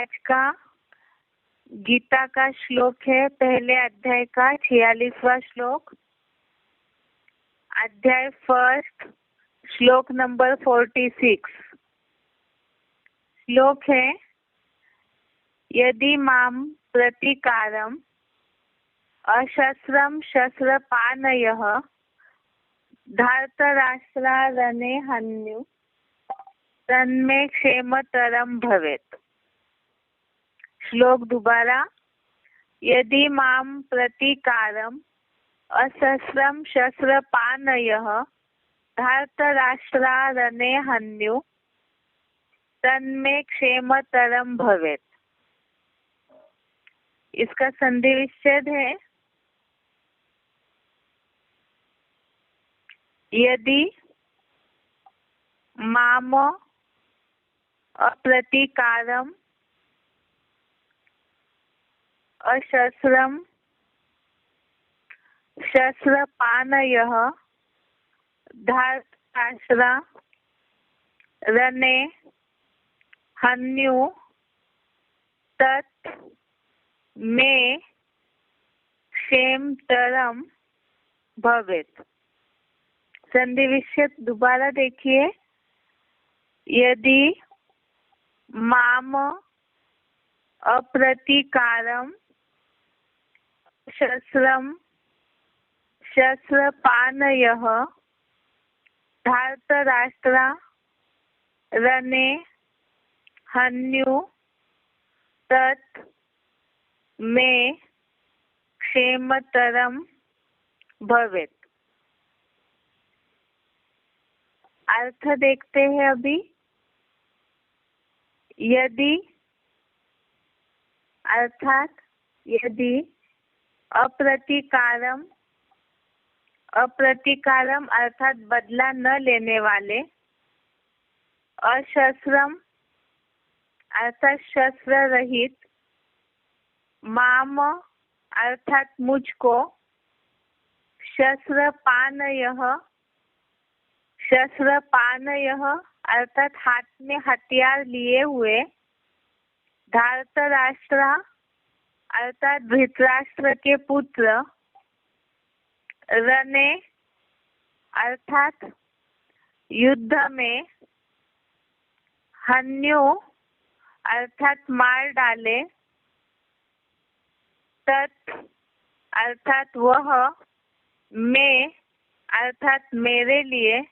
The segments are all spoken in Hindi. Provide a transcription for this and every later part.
आज का गीता का श्लोक है पहले अध्याय का 46वां श्लोक। अध्याय फर्स्ट, श्लोक नंबर 46। श्लोक है, यदि माम प्रतिकारम अशस्त्रम शस्त्रपाणयः धार्तराष्ट्रारणे हन्यु तन्मे क्षेमतरम भवेत्। श्लोक दोबारा, यदि माम प्रतिकारम अशस्त्रम शस्त्रपाणयः धार्तराष्ट्रारणे हन्यु तन्मे क्षेमतरम भवेत्। इसका संधि विच्छेद है, यदि माम अप्रतिकारम अशस्त्रम शस्त्रपाणयः धार्तराष्ट्रारणे हन्यु तत् मे क्षेमतरम भवेत्। संधि विच्छेद दोबारा देखिए, यदि माम अप्रतिकारम शस्त्रपाणयः धार्तराष्ट्रारणे हन्यु तत् मे क्षेमतरम भवेत्। अर्थ देखते हैं अभी। यदि अर्थात यदि अप्रतिकारम अर्थात बदला न लेने वाले, अशस्त्रम अर्थात शस्त्र रहित, माम अर्थात मुझको, शस्त्रपाणयः अर्थात हाथ में हथियार लिए हुए, धार्तराष्ट्र अर्थात धृतराष्ट्र के पुत्र, रणे अर्थात युद्ध में, हन्यु अर्थात मार डाले, तत् अर्थात वह, मैं अर्थात मेरे लिए,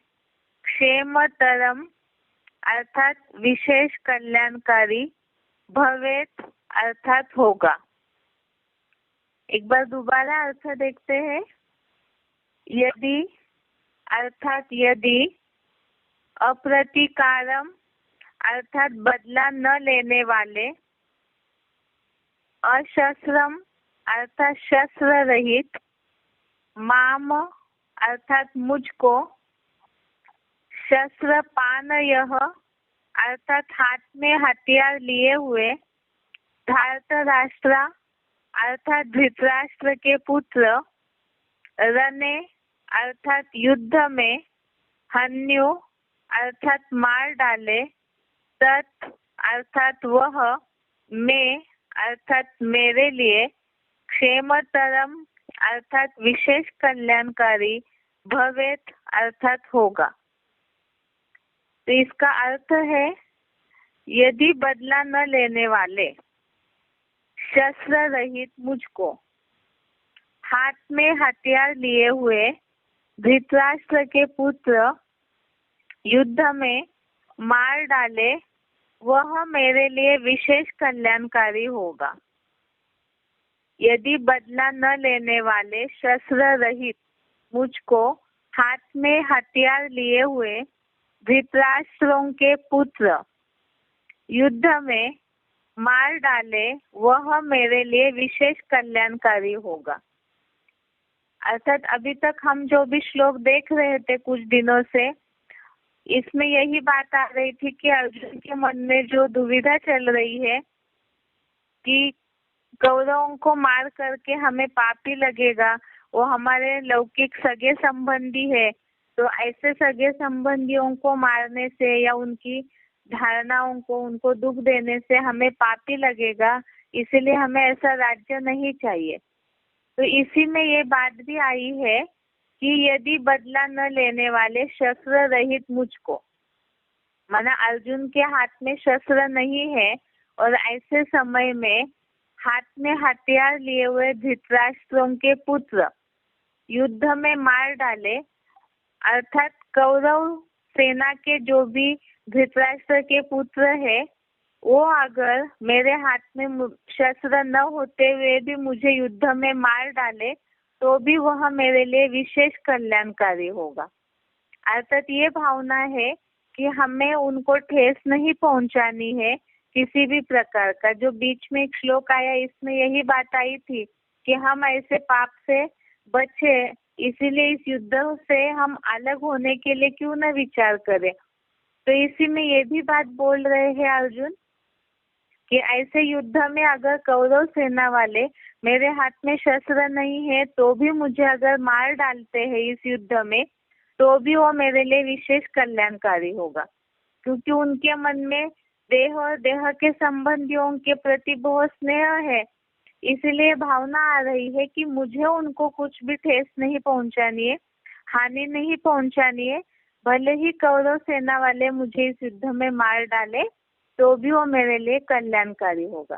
क्षेमतरम अर्थात विशेष कल्याणकारी, भवेत् अर्थात होगा। एक बार दोबारा अर्थ देखते हैं। यदि अर्थात यदि, अप्रतिकारम अर्थात बदला न लेने वाले, अशस्त्रम अर्थात शस्त्र रहित, माम अर्थात मुझको, शस्त्रपाणयः अर्थात हाथ में हथियार लिए हुए, धार्तराष्ट्र अर्थात धृतराष्ट्र के पुत्र, रणे अर्थात युद्ध में, हन्यु अर्थात मार डाले, तत् अर्थात वह, मैं अर्थात मेरे लिए, क्षेमतरम अर्थात विशेष कल्याणकारी, भवेत् अर्थात होगा। तो इसका अर्थ है, यदि बदला न लेने वाले, शस्त्र रहित मुझको, हाथ में हथियार लिए हुए, धृतराष्ट्र के पुत्र, युद्ध में मार डाले, वह मेरे लिए विशेष कल्याणकारी होगा। यदि बदला न लेने वाले, शस्त्र रहित मुझको, हाथ में हथियार लिए हुए, धृतराष्ट्रों के पुत्र, युद्ध में मार डाले, वह मेरे लिए विशेष कल्याणकारी होगा। अर्थात अभी तक हम जो भी श्लोक देख रहे थे कुछ दिनों से, इसमें यही बात आ रही थी कि अर्जुन के मन में जो दुविधा चल रही है कि कौरवों को मार करके हमें पापी लगेगा, वो हमारे लौकिक सगे संबंधी है, तो ऐसे सगे संबंधियों को मारने से या उनकी धारणाओं को, उनको दुख देने से हमें पापी लगेगा, इसीलिए हमें ऐसा राज्य नहीं चाहिए। तो इसी में ये बात भी आई है कि यदि बदला न लेने वाले शस्त्र रहित मुझको, माना अर्जुन के हाथ में शस्त्र नहीं है और ऐसे समय में हाथ में हथियार लिए हुए धृतराष्ट्रों के पुत्र युद्ध में मार डाले, अर्थात कौरव सेना के जो भी धृतराष्ट्र के पुत्र है वो अगर मेरे हाथ में शस्त्र न होते हुए भी मुझे युद्ध में मार डाले तो भी वह मेरे लिए विशेष कल्याणकारी होगा। अर्थात ये भावना है कि हमें उनको ठेस नहीं पहुंचानी है किसी भी प्रकार का। जो बीच में एक श्लोक आया इसमें यही बात आई थी कि हम ऐसे पाप से बचे, इसीलिए इस युद्ध से हम अलग होने के लिए क्यों न विचार करें। तो इसी में ये भी बात बोल रहे हैं अर्जुन कि ऐसे युद्ध में अगर कौरव सेना वाले मेरे हाथ में शस्त्र नहीं है तो भी मुझे अगर मार डालते हैं इस युद्ध में तो भी वो मेरे लिए विशेष कल्याणकारी होगा, क्योंकि उनके मन में देह और देह के संबंधियों के प्रति बहुत स्नेह है। इसलिए भावना आ रही है कि मुझे उनको कुछ भी ठेस नहीं पहुंचानी है, हानि नहीं पहुंचानी है, भले ही कौरव सेना वाले मुझे इस युद्ध में मार डाले तो भी वो मेरे लिए कल्याणकारी होगा।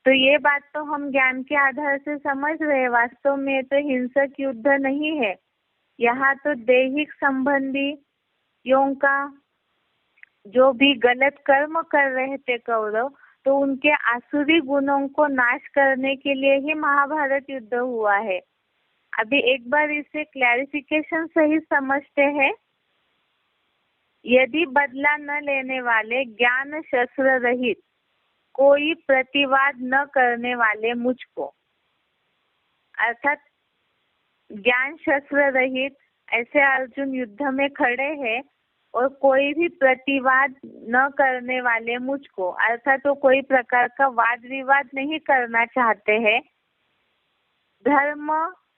तो ये बात तो हम ज्ञान के आधार से समझ रहे हैं, वास्तव में तो हिंसक युद्ध नहीं है। यहाँ तो दैहिक संबंधियों का जो भी गलत कर्म कर रहे थे कौरव, तो उनके आसुरी गुणों को नाश करने के लिए ही महाभारत युद्ध हुआ है। अभी एक बार इसे क्लैरिफिकेशन सही समझते हैं। यदि बदला न लेने वाले ज्ञान शस्त्र रहित कोई प्रतिवाद न करने वाले मुझको, अर्थात ज्ञान शस्त्र रहित ऐसे अर्जुन युद्ध में खड़े हैं और कोई भी प्रतिवाद न करने वाले मुझको, अर्थात तो कोई प्रकार का वाद विवाद नहीं करना चाहते हैं, धर्म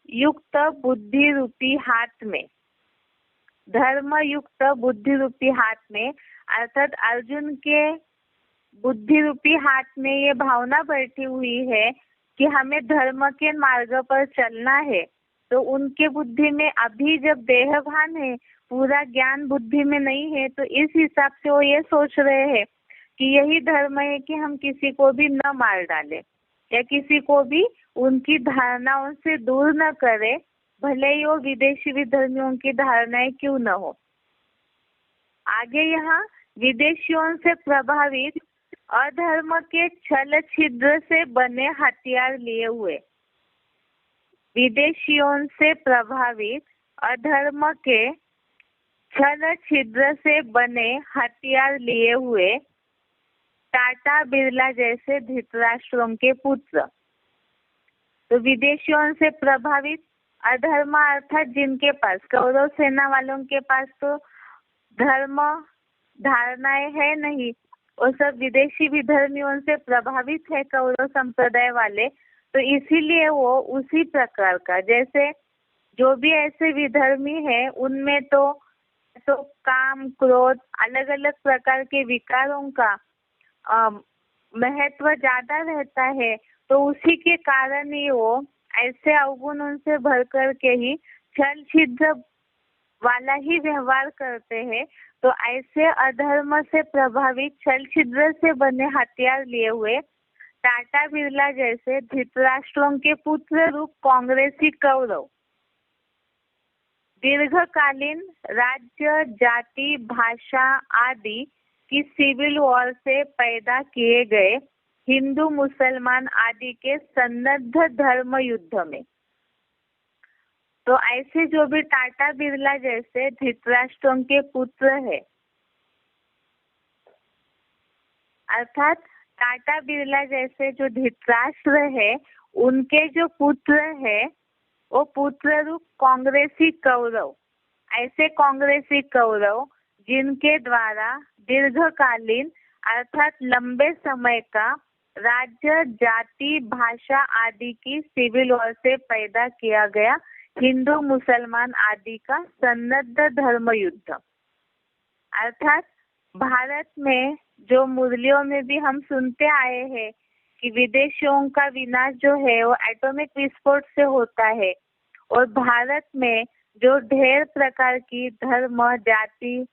युक्त बुद्धि रूपी हाथ में, धर्म युक्त बुद्धि रूपी हाथ में, अर्थात अर्जुन के बुद्धि रूपी हाथ में ये भावना बैठी हुई है कि हमें धर्म के मार्ग पर चलना है। तो उनके बुद्धि में अभी जब देह भान है, पूरा ज्ञान बुद्धि में नहीं है, तो इस हिसाब से वो ये सोच रहे हैं कि यही धर्म है कि हम किसी को भी न मार डालें या किसी को भी उनकी धारणाओं से दूर न करें, भले ही वो विदेशी विधर्मियों की धारणाएं क्यों न हो। आगे यहाँ विदेशियों से प्रभावित अधर्म के छल छिद्र से बने हथियार लिए हुए, विदेशियों से प्रभावित अधर्म के छल छिद्र से बने हथियार लिए हुए टाटा बिरला जैसे धृतराष्ट्रों के पुत्र। तो विदेशियों से प्रभावित अधर्म अर्थात जिनके पास, कौरव सेना वालों के पास तो धर्म धारणाएं है नहीं, और सब विदेशी विधर्मियों से प्रभावित है कौरव संप्रदाय वाले। तो इसीलिए वो उसी प्रकार का, जैसे जो भी ऐसे विधर्मी है उनमें तो काम क्रोध अलग अलग प्रकार के विकारों का महत्व ज्यादा रहता है, तो उसी के कारण ही वो ऐसे अवगुणों से भर कर के ही छल छिद्र वाला ही व्यवहार करते हैं। तो ऐसे अधर्म से प्रभावित छल छिद्र से बने हथियार लिए हुए टाटा बिरला जैसे धृतराष्ट्रों के पुत्र रूप कांग्रेसी कौरव दीर्घकालीन राज्य जाति भाषा आदि की सिविल वॉर से पैदा किए गए हिंदू मुसलमान आदि के सन्नद्ध धर्म युद्ध में, तो ऐसे जो भी टाटा बिरला जैसे धृतराष्ट्रों के पुत्र है, अर्थात टाटा बिरला जैसे जो धृतराष्ट्र है उनके जो पुत्र है वो पुत्र रूप कांग्रेसी कौरव, ऐसे कांग्रेसी कौरव जिनके द्वारा दीर्घकालीन अर्थात लंबे समय का राज्य जाति भाषा आदि की सिविल वॉर से पैदा किया गया हिंदू मुसलमान आदि का सन्नद्ध धर्म युद्ध, अर्थात भारत में जो मुरलियों में भी हम सुनते आए हैं कि विदेशियों का विनाश जो है वो एटॉमिक विस्फोट से होता है, और भारत में जो ढेर प्रकार की धर्म, जाति,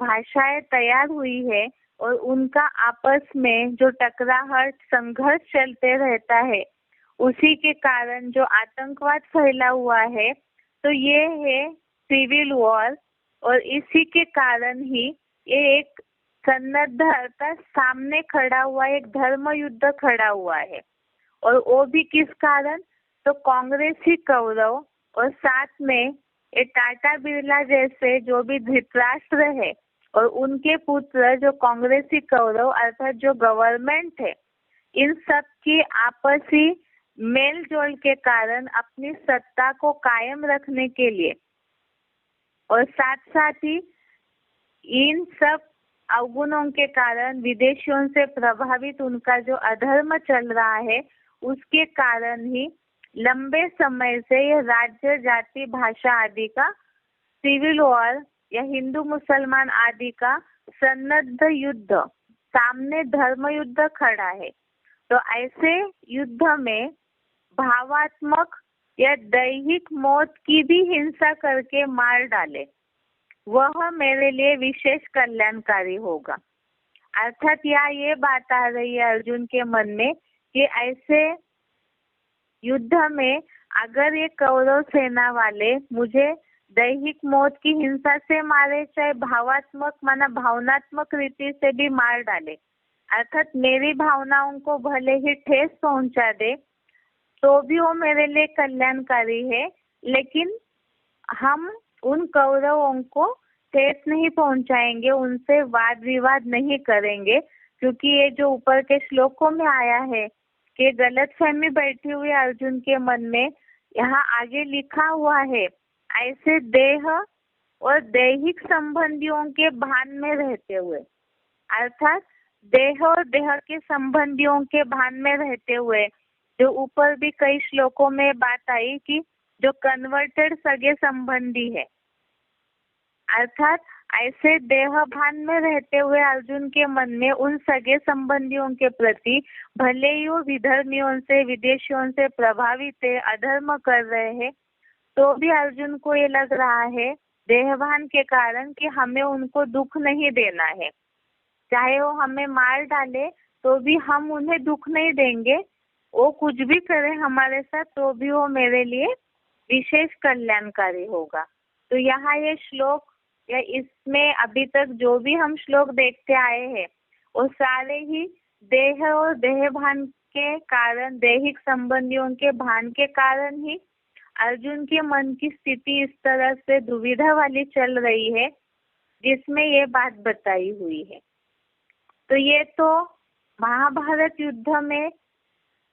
भाषाएं तैयार हुई है और उनका आपस में जो टकराहट, संघर्ष चलते रहता है, उसी के कारण जो आतंकवाद फैला हुआ है, तो ये है सिविल वॉर। और इसी के कारण ही ये एक सन्नद्ध अर्थात सामने खड़ा हुआ एक धर्म युद्ध खड़ा हुआ है। और वो भी किस कारण? तो कांग्रेसी कौरव और साथ में ये टाटा बिरला जैसे जो भी धृतराष्ट्र है और उनके पुत्र जो कांग्रेसी कौरव अर्थात जो गवर्नमेंट है, इन सब की आपसी मेल जोल के कारण अपनी सत्ता को कायम रखने के लिए और साथ साथ ही इन सब अवगुणों के कारण विदेशियों से प्रभावित उनका जो अधर्म चल रहा है, उसके कारण ही लंबे समय से यह राज्य, जाति, भाषा आदि का सिविल वॉर या हिंदू मुसलमान आदि का सन्नद्ध युद्ध, सामने धर्म युद्ध खड़ा है। तो ऐसे युद्ध में भावात्मक या दैहिक मौत की भी हिंसा करके मार डाले, वह मेरे लिए विशेष कल्याणकारी होगा। अर्थात यहाँ ये बात आ रही है अर्जुन के मन में कि ऐसे युद्ध में अगर ये कौरव सेना वाले मुझे दैहिक मौत की हिंसा से मारे, चाहे भावात्मक माना भावनात्मक रीति से भी मार डाले, अर्थात मेरी भावनाओं को भले ही ठेस पहुंचा दे, तो भी वो मेरे लिए कल्याणकारी है। लेकिन हम उन कौरवों को ठेस नहीं पहुंचाएंगे, उनसे वाद विवाद नहीं करेंगे, क्योंकि ये जो ऊपर के श्लोकों में आया है कि गलतफहमी बैठी हुई अर्जुन के मन में, यहाँ आगे लिखा हुआ है ऐसे देह और दैहिक संबंधियों के भान में रहते हुए, अर्थात देह और देह के संबंधियों के भान में रहते हुए, जो ऊपर भी कई श्लोकों में बात आई कि जो कन्वर्टेड सगे संबंधी है, अर्थात ऐसे देह भान में रहते हुए अर्जुन के मन में उन सगे संबंधियों के प्रति भले ही वो विधर्मियों से, विदेशियों से प्रभावित है, अधर्म कर रहे हैं, तो भी अर्जुन को ये लग रहा है देहभान के कारण कि हमें उनको दुख नहीं देना है, चाहे वो हमें मार डाले तो भी हम उन्हें दुख नहीं देंगे, वो कुछ भी करे हमारे साथ तो भी वो मेरे लिए विशेष कल्याणकारी होगा। तो यहाँ ये श्लोक या इसमें अभी तक जो भी हम श्लोक देखते आए हैं वो सारे ही देह और देह भान के कारण, दैहिक संबंधियों के भान के कारण ही अर्जुन के मन की स्थिति इस तरह से दुविधा वाली चल रही है, जिसमें ये बात बताई हुई है। तो ये तो महाभारत युद्ध में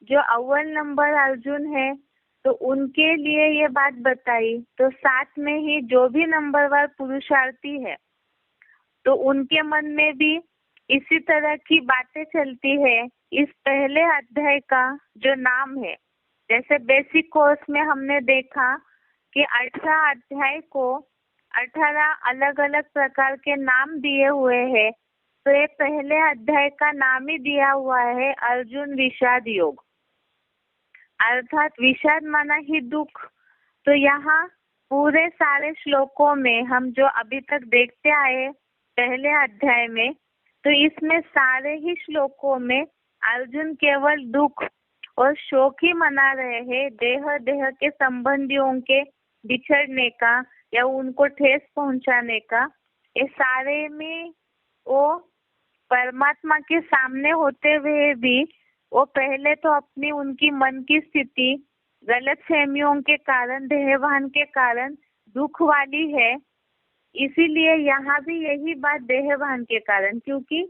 जो अव्वल नंबर अर्जुन है, तो उनके लिए ये बात बताई। तो साथ में ही जो भी नंबरवार पुरुषार्थी है, तो उनके मन में भी इसी तरह की बातें चलती है। इस पहले अध्याय का जो नाम है, जैसे बेसिक कोर्स में हमने देखा कि 18 अध्याय को 18 अलग अलग प्रकार के नाम दिए हुए हैं, तो ये पहले अध्याय का नाम ही दिया हुआ है अर्जुन विषाद योग, अर्थात विषाद माना ही दुख। तो यहाँ पूरे सारे श्लोकों में हम जो अभी तक देखते आए पहले अध्याय में, तो इसमें सारे ही श्लोकों में अर्जुन केवल दुख और शोक ही मना रहे हैं, देह देह के संबंधियों के बिछड़ने का या उनको ठेस पहुंचाने का। ये सारे में वो परमात्मा के सामने होते हुए भी वो पहले तो अपनी उनकी मन की स्थिति गलत फहमियों के कारण, देहभान के कारण दुख वाली है। इसीलिए यहाँ भी यही बात देहभान के कारण, क्योंकि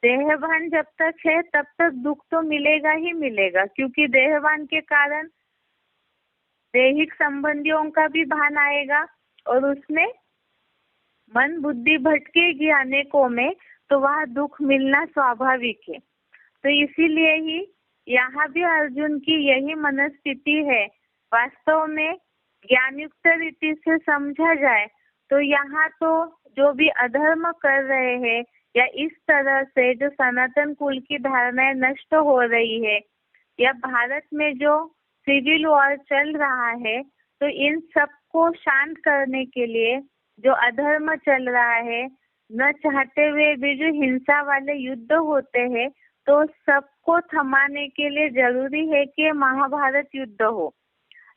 देहभान जब तक है तब तक दुख तो मिलेगा ही मिलेगा, क्योंकि देहभान के कारण दैहिक संबंधियों का भी भान आएगा और उसमें मन बुद्धि भटकेगी अनेकों में, तो वह दुख मिलना स्वाभाविक है। तो इसीलिए ही यहाँ भी अर्जुन की यही मनस्थिति है। वास्तव में ज्ञानयुक्त रीति से समझा जाए तो यहाँ तो जो भी अधर्म कर रहे हैं या इस तरह से जो सनातन कुल की धारणाएं नष्ट हो रही है या भारत में जो सिविल वॉर चल रहा है, तो इन सबको शांत करने के लिए जो अधर्म चल रहा है, न चाहते हुए भी जो हिंसा वाले युद्ध होते हैं, तो सबको थमाने के लिए जरूरी है कि महाभारत युद्ध हो।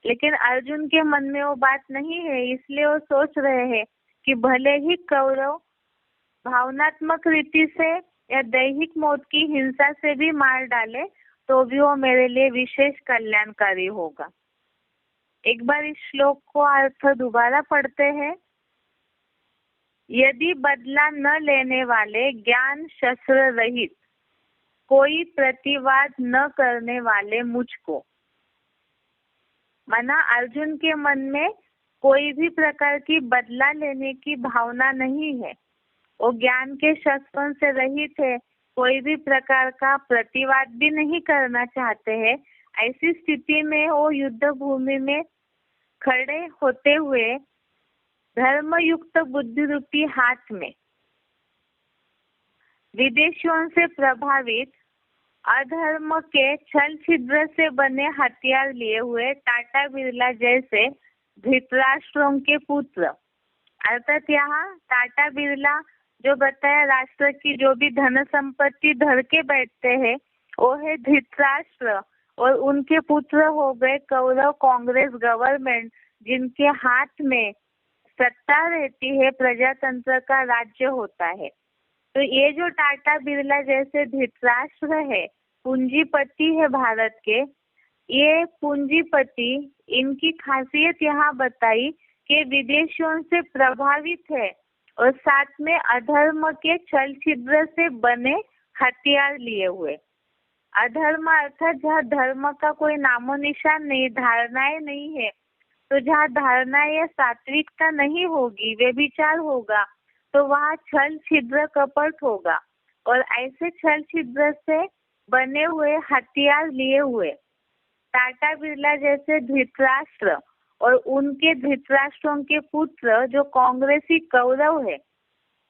लेकिन अर्जुन के मन में वो बात नहीं है, इसलिए वो सोच रहे हैं कि भले ही कौरव भावनात्मक रीति से या दैहिक मौत की हिंसा से भी मार डाले तो भी वो मेरे लिए विशेष कल्याणकारी होगा। एक बार इस श्लोक को अर्थ दोबारा पढ़ते हैं। यदि बदला न लेने वाले, ज्ञान शस्त्र रहित, कोई प्रतिवाद न करने वाले मुझको, माना अर्जुन के मन में कोई भी प्रकार की बदला लेने की भावना नहीं है, वो ज्ञान के शस्त्रों से रहित है, कोई भी प्रकार का प्रतिवाद भी नहीं करना चाहते हैं। ऐसी स्थिति में वो युद्ध भूमि में खड़े होते हुए धर्मयुक्त बुद्धि रूपी हाथ में विदेशियों से प्रभावित अधर्म के छल छिद्र से बने हथियार लिए हुए टाटा बिरला जैसे धृतराष्ट्रों के पुत्र, अर्थात यहाँ टाटा बिरला जो बताया राष्ट्र की जो भी धन संपत्ति धर के बैठते हैं वो है धृतराष्ट्र, और उनके पुत्र हो गए कौरव कांग्रेस गवर्नमेंट, जिनके हाथ में सत्ता रहती है, प्रजातंत्र का राज्य होता है। तो ये जो टाटा बिरला जैसे धृतराष्ट्र है, पूंजीपति है भारत के, ये पूंजीपति, इनकी खासियत यहाँ बताई कि विदेशियों से प्रभावित है और साथ में अधर्म के छल छिद्र से बने हथियार लिए हुए। अधर्म अर्थात जहाँ धर्म का कोई नामो निशान नहीं, धारणाएं नहीं है, तो जहाँ धारणाएं या सात्विकता नहीं होगी, व्यभिचार होगा, तो वहाँ छल छिद्र कपट होगा। और ऐसे छल छिद्र से बने हुए हथियार लिए हुए टाटा बिरला जैसे धृतराष्ट्र और उनके धृतराष्ट्रों के पुत्र जो कांग्रेसी कौरव है,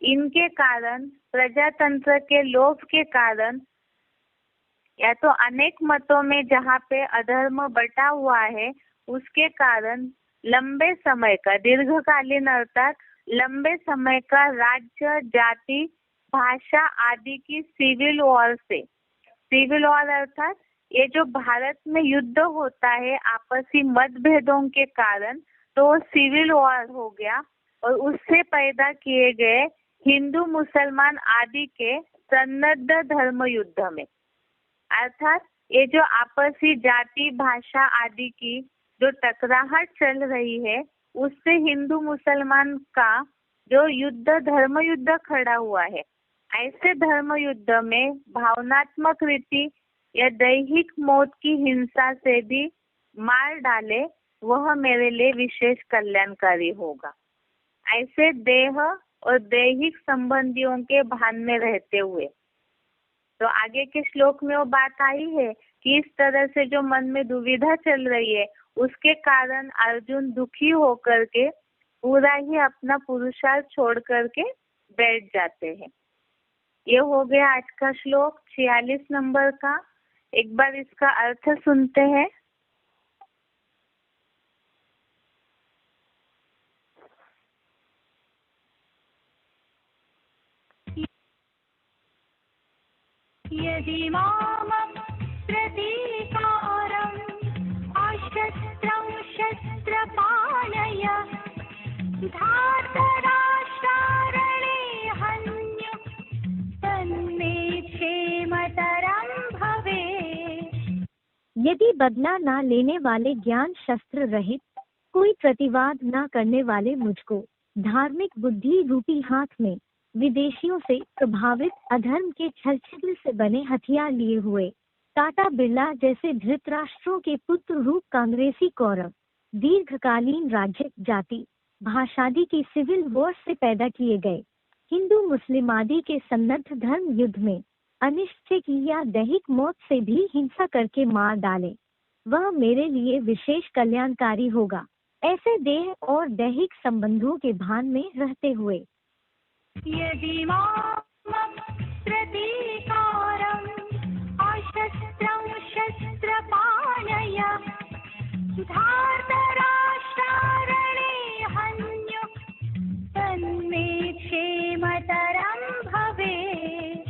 इनके कारण, प्रजातंत्र के लोभ के कारण, या तो अनेक मतों में जहाँ पे अधर्म बटा हुआ है उसके कारण लंबे समय का, दीर्घकालीन अर्थात लंबे समय का राज्य, जाति, भाषा आदि की सिविल वॉर से, सिविल वॉर अर्थात ये जो भारत में युद्ध होता है आपसी मतभेदों के कारण, तो सिविल वॉर हो गया और उससे पैदा किए गए हिंदू मुसलमान आदि के सन्नद्ध धर्म युद्ध में, अर्थात ये जो आपसी जाति, भाषा आदि की जो टकराहट चल रही है उससे हिंदू मुसलमान का जो युद्ध, धर्म युद्ध खड़ा हुआ है। ऐसे धर्म युद्ध में भावनात्मक रीति या दैहिक मौत की हिंसा से भी मार डाले, वह मेरे लिए विशेष कल्याणकारी होगा। ऐसे देह और दैहिक संबंधियों के भान में रहते हुए, तो आगे के श्लोक में वो बात आई है कि इस तरह से जो मन में दुविधा चल रही है उसके कारण अर्जुन दुखी होकर के पूरा ही अपना पुरुषार्थ छोड़ करके बैठ जाते हैं। ये हो गया आज का श्लोक 46 नंबर का। एक बार इसका अर्थ सुनते हैं। यदि मामं प्रतीकारम् अशस्त्रं शस्त्रपाणय धार्तराष्ट्रारणे हन्यु तन्मे क्षेमतरं भवेत्। यदि बदला ना लेने वाले, ज्ञान शस्त्र रहित, कोई प्रतिवाद ना करने वाले मुझको, धार्मिक बुद्धि रूपी हाथ में विदेशियों से प्रभावित अधर्म के छल छिद्र से बने हथियार लिए हुए टाटा बिरला जैसे धृतराष्ट्रों के पुत्र रूप कांग्रेसी कौरव, दीर्घकालीन राज्य, जाति, भाषादि की सिविल वॉर से पैदा किए गए हिंदू मुस्लिम आदि के सन्नद्ध धर्म युद्ध में अनिश्चय की या दैहिक मौत से भी हिंसा करके मार डाले, वह मेरे लिए विशेष कल्याणकारी होगा। ऐसे देह और दैहिक संबंधों के भान में रहते हुए यदि प्रतीकारम् अशस्त्रं शस्त्रपाणय धार्तराष्ट्रारणे हन्युः तन्मे क्षेमतरं भवेत्।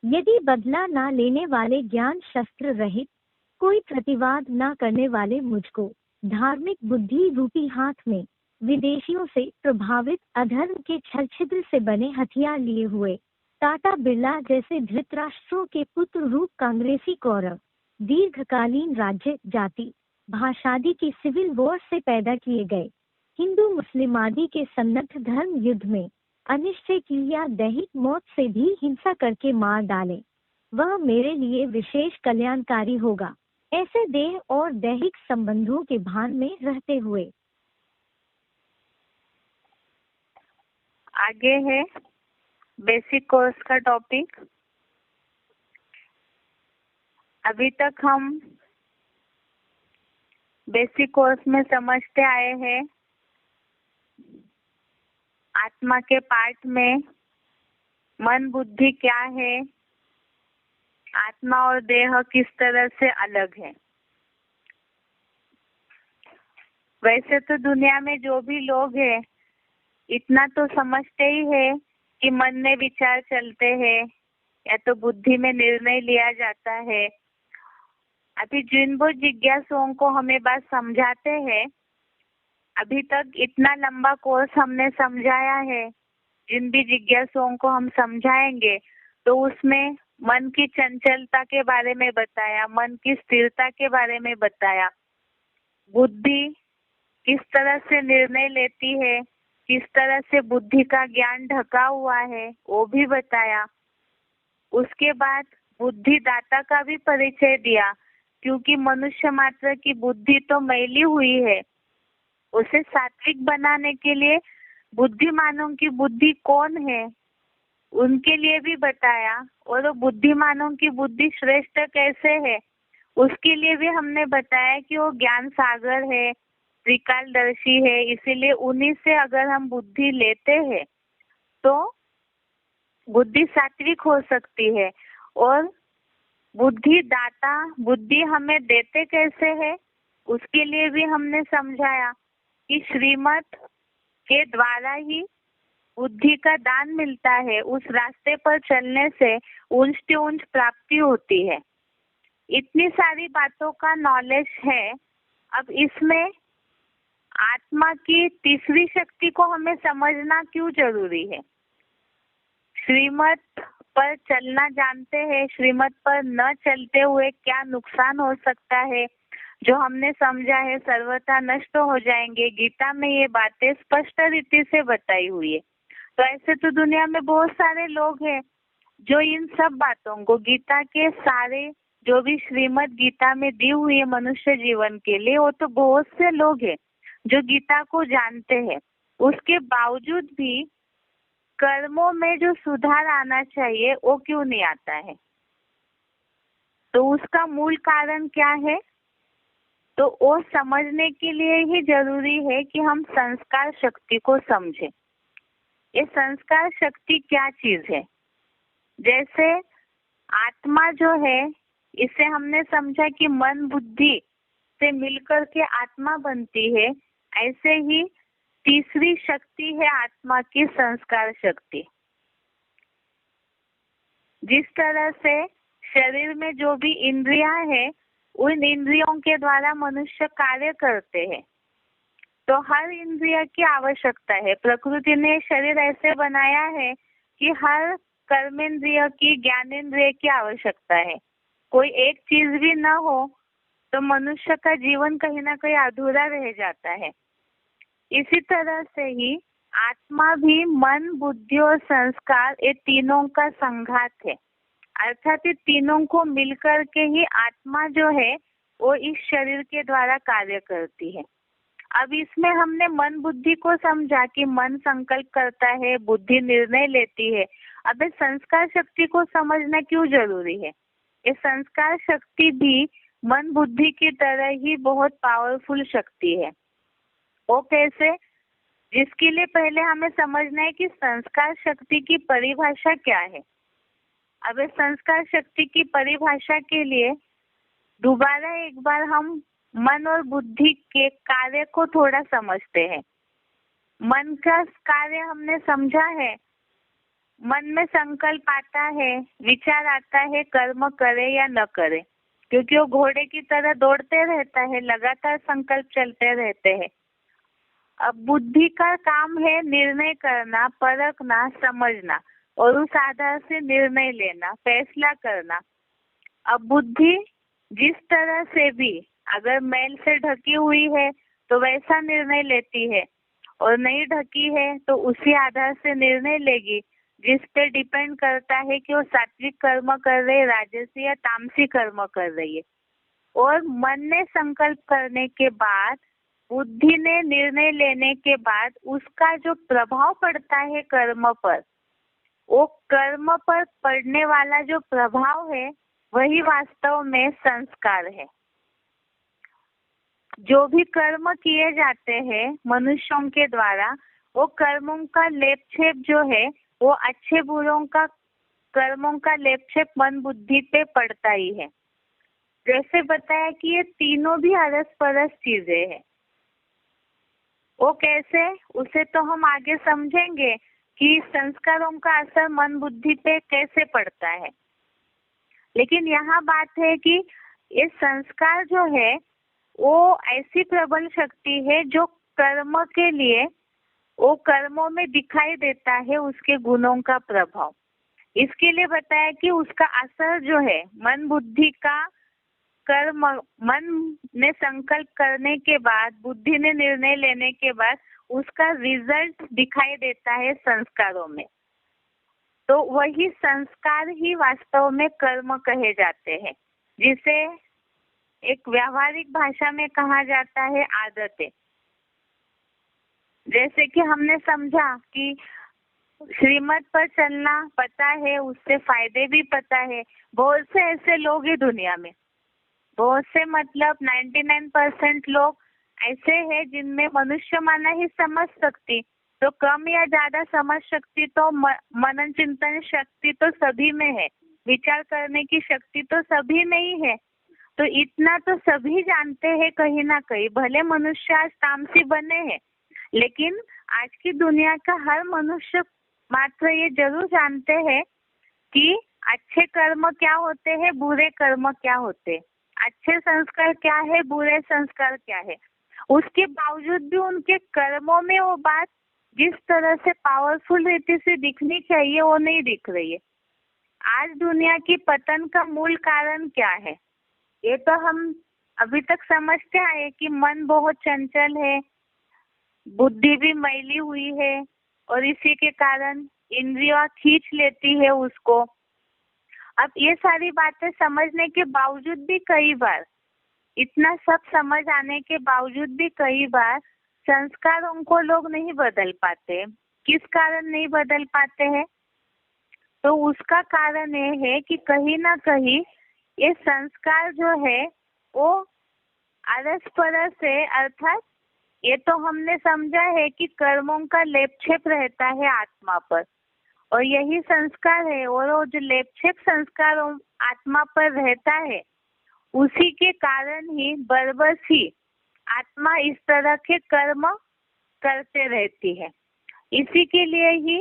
यदि बदला न लेने वाले ज्ञान शस्त्र रहित कोई प्रतिवाद न करने वाले मुझको धार्मिक बुद्धि रूपी हाथ में विदेशियों से प्रभावित अधर्म के छल छिद्र से बने हथियार लिए हुए टाटा बिरला जैसे धृतराष्ट्रों के पुत्र रूप कांग्रेसी कौरव दीर्घकालीन राज्य जाति भाषादि की सिविल वॉर से पैदा किए गए हिंदू मुस्लिम आदि के सन्नद्ध धर्म युद्ध में अनिश्चय की या दैहिक मौत से भी हिंसा करके मार डाले, वह मेरे लिए विशेष कल्याणकारी होगा। ऐसे देह और दैहिक संबंधों के भान में रहते हुए आगे है बेसिक कोर्स का टॉपिक। अभी तक हम बेसिक कोर्स में समझते आए हैं आत्मा के पार्ट में मन बुद्धि क्या है, आत्मा और देह किस तरह से अलग है। वैसे तो दुनिया में जो भी लोग हैं इतना तो समझते ही है कि मन में विचार चलते हैं या तो बुद्धि में निर्णय लिया जाता है। अभी जिन वो जिज्ञासुओं को हमें बात समझाते हैं, अभी तक इतना लंबा कोर्स हमने समझाया है, जिन भी जिज्ञासुओं को हम समझाएंगे तो उसमें मन की चंचलता के बारे में बताया, मन की स्थिरता के बारे में बताया, बुद्धि किस तरह से निर्णय लेती है, किस तरह से बुद्धि का ज्ञान ढका हुआ है वो भी बताया। उसके बाद बुद्धि दाता का भी परिचय दिया, क्योंकि मनुष्य मात्र की बुद्धि तो मैली हुई है, उसे सात्विक बनाने के लिए बुद्धिमानों की बुद्धि कौन है उनके लिए भी बताया, और बुद्धिमानों की बुद्धि श्रेष्ठ कैसे है उसके लिए भी हमने बताया कि वो ज्ञान सागर है, त्रिकालदर्शी है, इसीलिए उन्हीं से अगर हम बुद्धि लेते हैं तो बुद्धि सात्विक हो सकती है। और बुद्धि दाता बुद्धि हमें देते कैसे है उसके लिए भी हमने समझाया कि श्रीमत के द्वारा ही बुद्धि का दान मिलता है, उस रास्ते पर चलने से ऊंच से ऊंच प्राप्ति होती है। इतनी सारी बातों का नॉलेज है। अब इसमें आत्मा की तीसरी शक्ति को हमें समझना क्यों जरूरी है। श्रीमत पर चलना जानते हैं, श्रीमत पर न चलते हुए क्या नुकसान हो सकता है जो हमने समझा है सर्वथा नष्ट हो जाएंगे। गीता में ये बातें स्पष्ट रीति से बताई हुई है। तो ऐसे तो दुनिया में बहुत सारे लोग हैं जो इन सब बातों को, गीता के सारे जो भी श्रीमद् गीता में दी हुई है मनुष्य जीवन के लिए, वो तो बहुत से लोग हैं जो गीता को जानते हैं। उसके बावजूद भी कर्मों में जो सुधार आना चाहिए वो क्यों नहीं आता है। तो उसका मूल कारण क्या है, तो वो समझने के लिए ही जरूरी है कि हम संस्कार शक्ति को समझें। ये संस्कार शक्ति क्या चीज है। जैसे आत्मा जो है इसे हमने समझा कि मन बुद्धि से मिलकर के आत्मा बनती है, ऐसे ही तीसरी शक्ति है आत्मा की संस्कार शक्ति। जिस तरह से शरीर में जो भी इंद्रियां है उन इंद्रियों के द्वारा मनुष्य कार्य करते हैं, तो हर इंद्रिय की आवश्यकता है। प्रकृति ने शरीर ऐसे बनाया है कि हर कर्मेंद्रिय की, ज्ञानेंद्रिय की आवश्यकता है। कोई एक चीज भी न हो तो मनुष्य का जीवन कहीं ना कहीं अधूरा रह जाता है। इसी तरह से ही आत्मा भी मन बुद्धि और संस्कार ये तीनों का संघात है, अर्थात ये तीनों को मिलकर के ही आत्मा जो है वो इस शरीर के द्वारा कार्य करती है। अब इसमें हमने मन बुद्धि को समझा कि मन संकल्प करता है, बुद्धि निर्णय लेती है। अब इस संस्कार शक्ति को समझना क्यों जरूरी है। ये संस्कार शक्ति भी मन बुद्धि की तरह ही बहुत पावरफुल शक्ति है। वो कैसे? जिसके लिए पहले हमें समझना है कि संस्कार शक्ति की परिभाषा क्या है। अब इस संस्कार शक्ति की परिभाषा के लिए दोबारा एक बार हम मन और बुद्धि के कार्य को थोड़ा समझते हैं। मन का कार्य हमने समझा है। मन में संकल्प आता है, विचार आता है, कर्म करे या न करे, क्योंकि वो घोड़े की तरह दौड़ते रहता है, लगातार संकल्प चलते रहते हैं। अब बुद्धि का काम है निर्णय करना, परखना, समझना और उस आधार से निर्णय लेना, फैसला करना। अब बुद्धि जिस तरह से भी अगर मैल से ढकी हुई है तो वैसा निर्णय लेती है, और नहीं ढकी है तो उसी आधार से निर्णय लेगी, जिस पे डिपेंड करता है कि वो सात्विक कर्म कर रही है, राजसी या तामसी कर्म कर रही है। और मन ने संकल्प करने के बाद, बुद्धि ने निर्णय लेने के बाद उसका जो प्रभाव पड़ता है कर्म पर, वो कर्म पर पड़ने वाला जो प्रभाव है वही वास्तव में संस्कार है। जो भी कर्म किए जाते हैं मनुष्यों के द्वारा, वो कर्मों का लेप छेप जो है वो अच्छे बुरों का कर्मों का लेप छेप मन बुद्धि पे पड़ता ही है। जैसे बताया कि ये तीनों भी अरस परस चीजें हैं। वो कैसे, उसे तो हम आगे समझेंगे कि संस्कारों का असर मन बुद्धि पे कैसे पड़ता है। लेकिन यहाँ बात है कि ये संस्कार जो है वो ऐसी प्रबल शक्ति है जो कर्म के लिए, वो कर्मों में दिखाई देता है उसके गुणों का प्रभाव। इसके लिए बताया कि उसका असर जो है मन बुद्धि का, कर्म मन ने संकल्प करने के बाद, बुद्धि ने निर्णय लेने के बाद उसका रिजल्ट दिखाई देता है संस्कारों में। तो वही संस्कार ही वास्तव में कर्म कहे जाते हैं, जिसे एक व्यावहारिक भाषा में कहा जाता है आदतें। जैसे कि हमने समझा कि श्रीमत पर चलना पता है, उससे फायदे भी पता है। बहुत से ऐसे लोग हैं दुनिया में, बहुत से मतलब 99% लोग ऐसे हैं जिनमें मनुष्य माना ही समझ सकती, तो कम या ज्यादा समझ शक्ति तो मनन चिंतन शक्ति तो सभी में है, विचार करने की शक्ति तो सभी में ही है। तो इतना तो सभी जानते हैं कहीं ना कहीं, भले मनुष्य आज तामसी बने हैं, लेकिन आज की दुनिया का हर मनुष्य मात्र ये जरूर जानते हैं कि अच्छे कर्म क्या होते हैं, बुरे कर्म क्या होते हैं, अच्छे संस्कार क्या है, बुरे संस्कार क्या है। उसके बावजूद भी उनके कर्मों में वो बात जिस तरह से पावरफुल रीति से दिखनी चाहिए वो नहीं दिख रही है। आज दुनिया की पतन का मूल कारण क्या है? ये तो हम अभी तक समझते आए कि मन बहुत चंचल है, बुद्धि भी मैली हुई है, और इसी के कारण इंद्रियां खींच लेती है उसको। अब ये सारी बातें समझने के बावजूद भी कई बार, इतना सब समझ आने के बावजूद भी कई बार संस्कारों को लोग नहीं बदल पाते। किस कारण नहीं बदल पाते हैं? तो उसका कारण ये है कि कहीं ना कहीं ये संस्कार जो है वो आरस परस है, अर्थात ये तो हमने समझा है कि कर्मों का लेपछेप रहता है आत्मा पर, और यही संस्कार है, और वो जो लेपछेप संस्कार आत्मा पर रहता है उसी के कारण ही बरबस ही आत्मा इस तरह के कर्म करते रहती है। इसी के लिए ही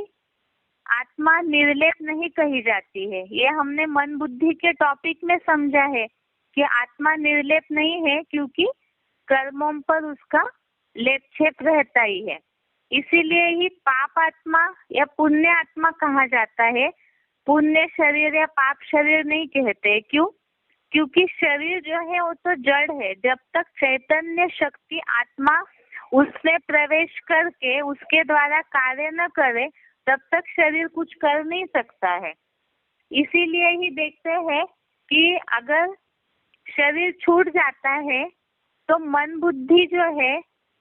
आत्मा निर्लेप नहीं कही जाती है। ये हमने मन बुद्धि के टॉपिक में समझा है कि आत्मा निर्लेप नहीं है, क्योंकि कर्मों पर उसका लेपछेप रहता ही है। इसीलिए ही पाप आत्मा या पुण्य आत्मा कहा जाता है। पुण्य शरीर या पाप शरीर नहीं कहते। क्यों? क्योंकि शरीर जो है वो तो जड़ है। जब तक चैतन्य शक्ति आत्मा उसमें प्रवेश करके उसके द्वारा कार्य न करे तब तक शरीर कुछ कर नहीं सकता है। इसीलिए ही देखते हैं कि अगर शरीर छूट जाता है तो मन बुद्धि जो है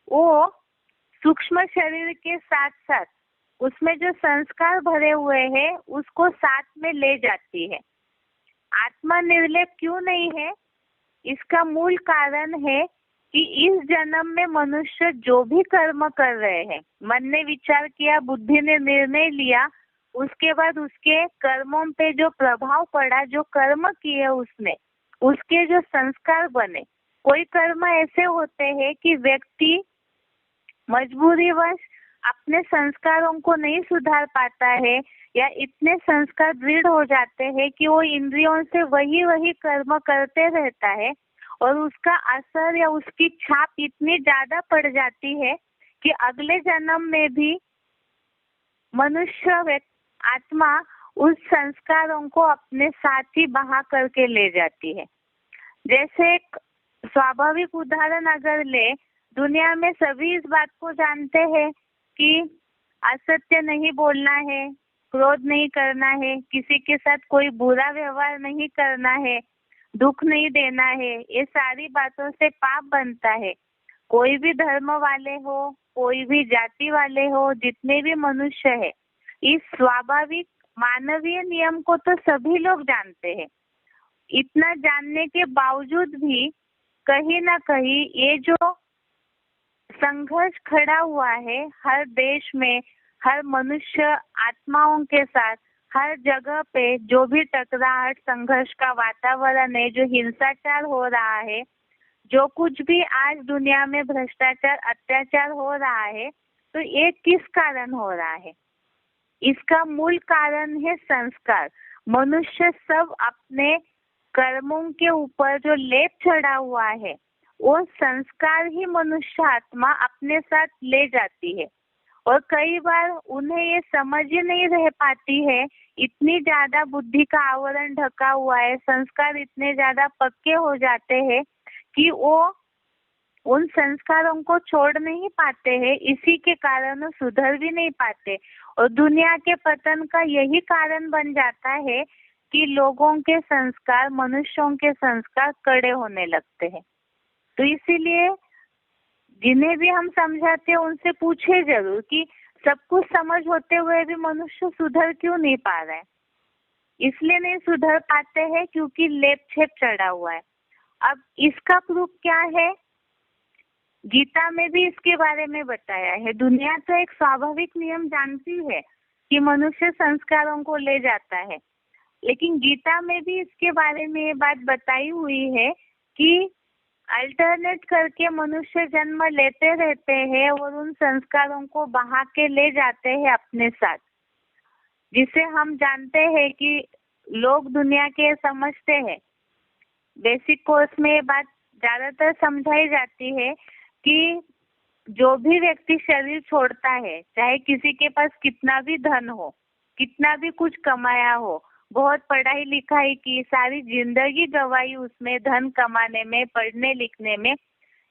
वो सूक्ष्म शरीर के साथ साथ उसमें जो संस्कार भरे हुए हैं उसको साथ में ले जाती है। आत्मा निर्लेप क्यों नहीं है? इसका मूल कारण है कि इस जन्म में मनुष्य जो भी कर्म कर रहे हैं, मन ने विचार किया, बुद्धि ने निर्णय लिया, उसके बाद उसके कर्मों पे जो प्रभाव पड़ा, जो कर्म किए उसने, उसके जो संस्कार बने। कोई कर्म ऐसे होते हैं कि व्यक्ति मजबूरीवश अपने संस्कारों को नहीं सुधार पाता है, या इतने संस्कार दृढ़ हो जाते हैं कि वो इंद्रियों से वही वही कर्म करते रहता है, और उसका असर या उसकी छाप इतनी ज्यादा पड़ जाती है कि अगले जन्म में भी मनुष्य आत्मा उस संस्कारों को अपने साथ ही बहा करके ले जाती है। जैसे एक स्वाभाविक उदाहरण अगर ले, दुनिया में सभी इस बात को जानते हैं कि असत्य नहीं बोलना है, क्रोध नहीं करना है, किसी के साथ कोई बुरा व्यवहार नहीं करना है, दुख नहीं देना है। ये सारी बातों से पाप बनता है। कोई भी धर्म वाले हो, कोई भी जाति वाले हो, जितने भी मनुष्य है, इस स्वाभाविक मानवीय नियम को तो सभी लोग जानते हैं। इतना जानने के बावजूद भी कहीं ना कहीं ये जो संघर्ष खड़ा हुआ है हर देश में, हर मनुष्य आत्माओं के साथ, हर जगह पे जो भी टकराहट, संघर्ष का वातावरण है, जो हिंसाचार हो रहा है, जो कुछ भी आज दुनिया में भ्रष्टाचार, अत्याचार हो रहा है, तो ये किस कारण हो रहा है? इसका मूल कारण है संस्कार। मनुष्य सब अपने कर्मों के ऊपर जो लेप चढ़ा हुआ है, वो संस्कार ही मनुष्य आत्मा अपने साथ ले जाती है। और कई बार उन्हें ये समझ ही नहीं रह पाती है, इतनी ज्यादा बुद्धि का आवरण ढका हुआ है, संस्कार इतने ज्यादा पक्के हो जाते हैं कि वो उन संस्कारों को छोड़ नहीं पाते हैं। इसी के कारण सुधर भी नहीं पाते, और दुनिया के पतन का यही कारण बन जाता है कि लोगों के संस्कार, मनुष्यों के संस्कार कड़े होने लगते हैं। तो इसीलिए जिन्हें भी हम समझाते हैं उनसे पूछे जरूर कि सब कुछ समझ होते हुए भी मनुष्य सुधर क्यों नहीं पा रहा है। इसलिए नहीं सुधर पाते हैं क्योंकि लेप छेप चढ़ा हुआ है। अब इसका प्रूफ क्या है? गीता में भी इसके बारे में बताया है। दुनिया तो एक स्वाभाविक नियम जानती है कि मनुष्य संस्कारों को ले जाता है, लेकिन गीता में भी इसके बारे में ये बात बताई हुई है कि अल्टरनेट करके मनुष्य जन्म लेते रहते हैं और उन संस्कारों को बहा के ले जाते हैं अपने साथ, जिसे हम जानते हैं कि लोग दुनिया के समझते हैं। बेसिक कोर्स में ये बात ज्यादातर समझाई जाती है कि जो भी व्यक्ति शरीर छोड़ता है, चाहे किसी के पास कितना भी धन हो, कितना भी कुछ कमाया हो, बहुत पढ़ाई लिखाई की, सारी जिंदगी गवाई उसमें धन कमाने में, पढ़ने लिखने में,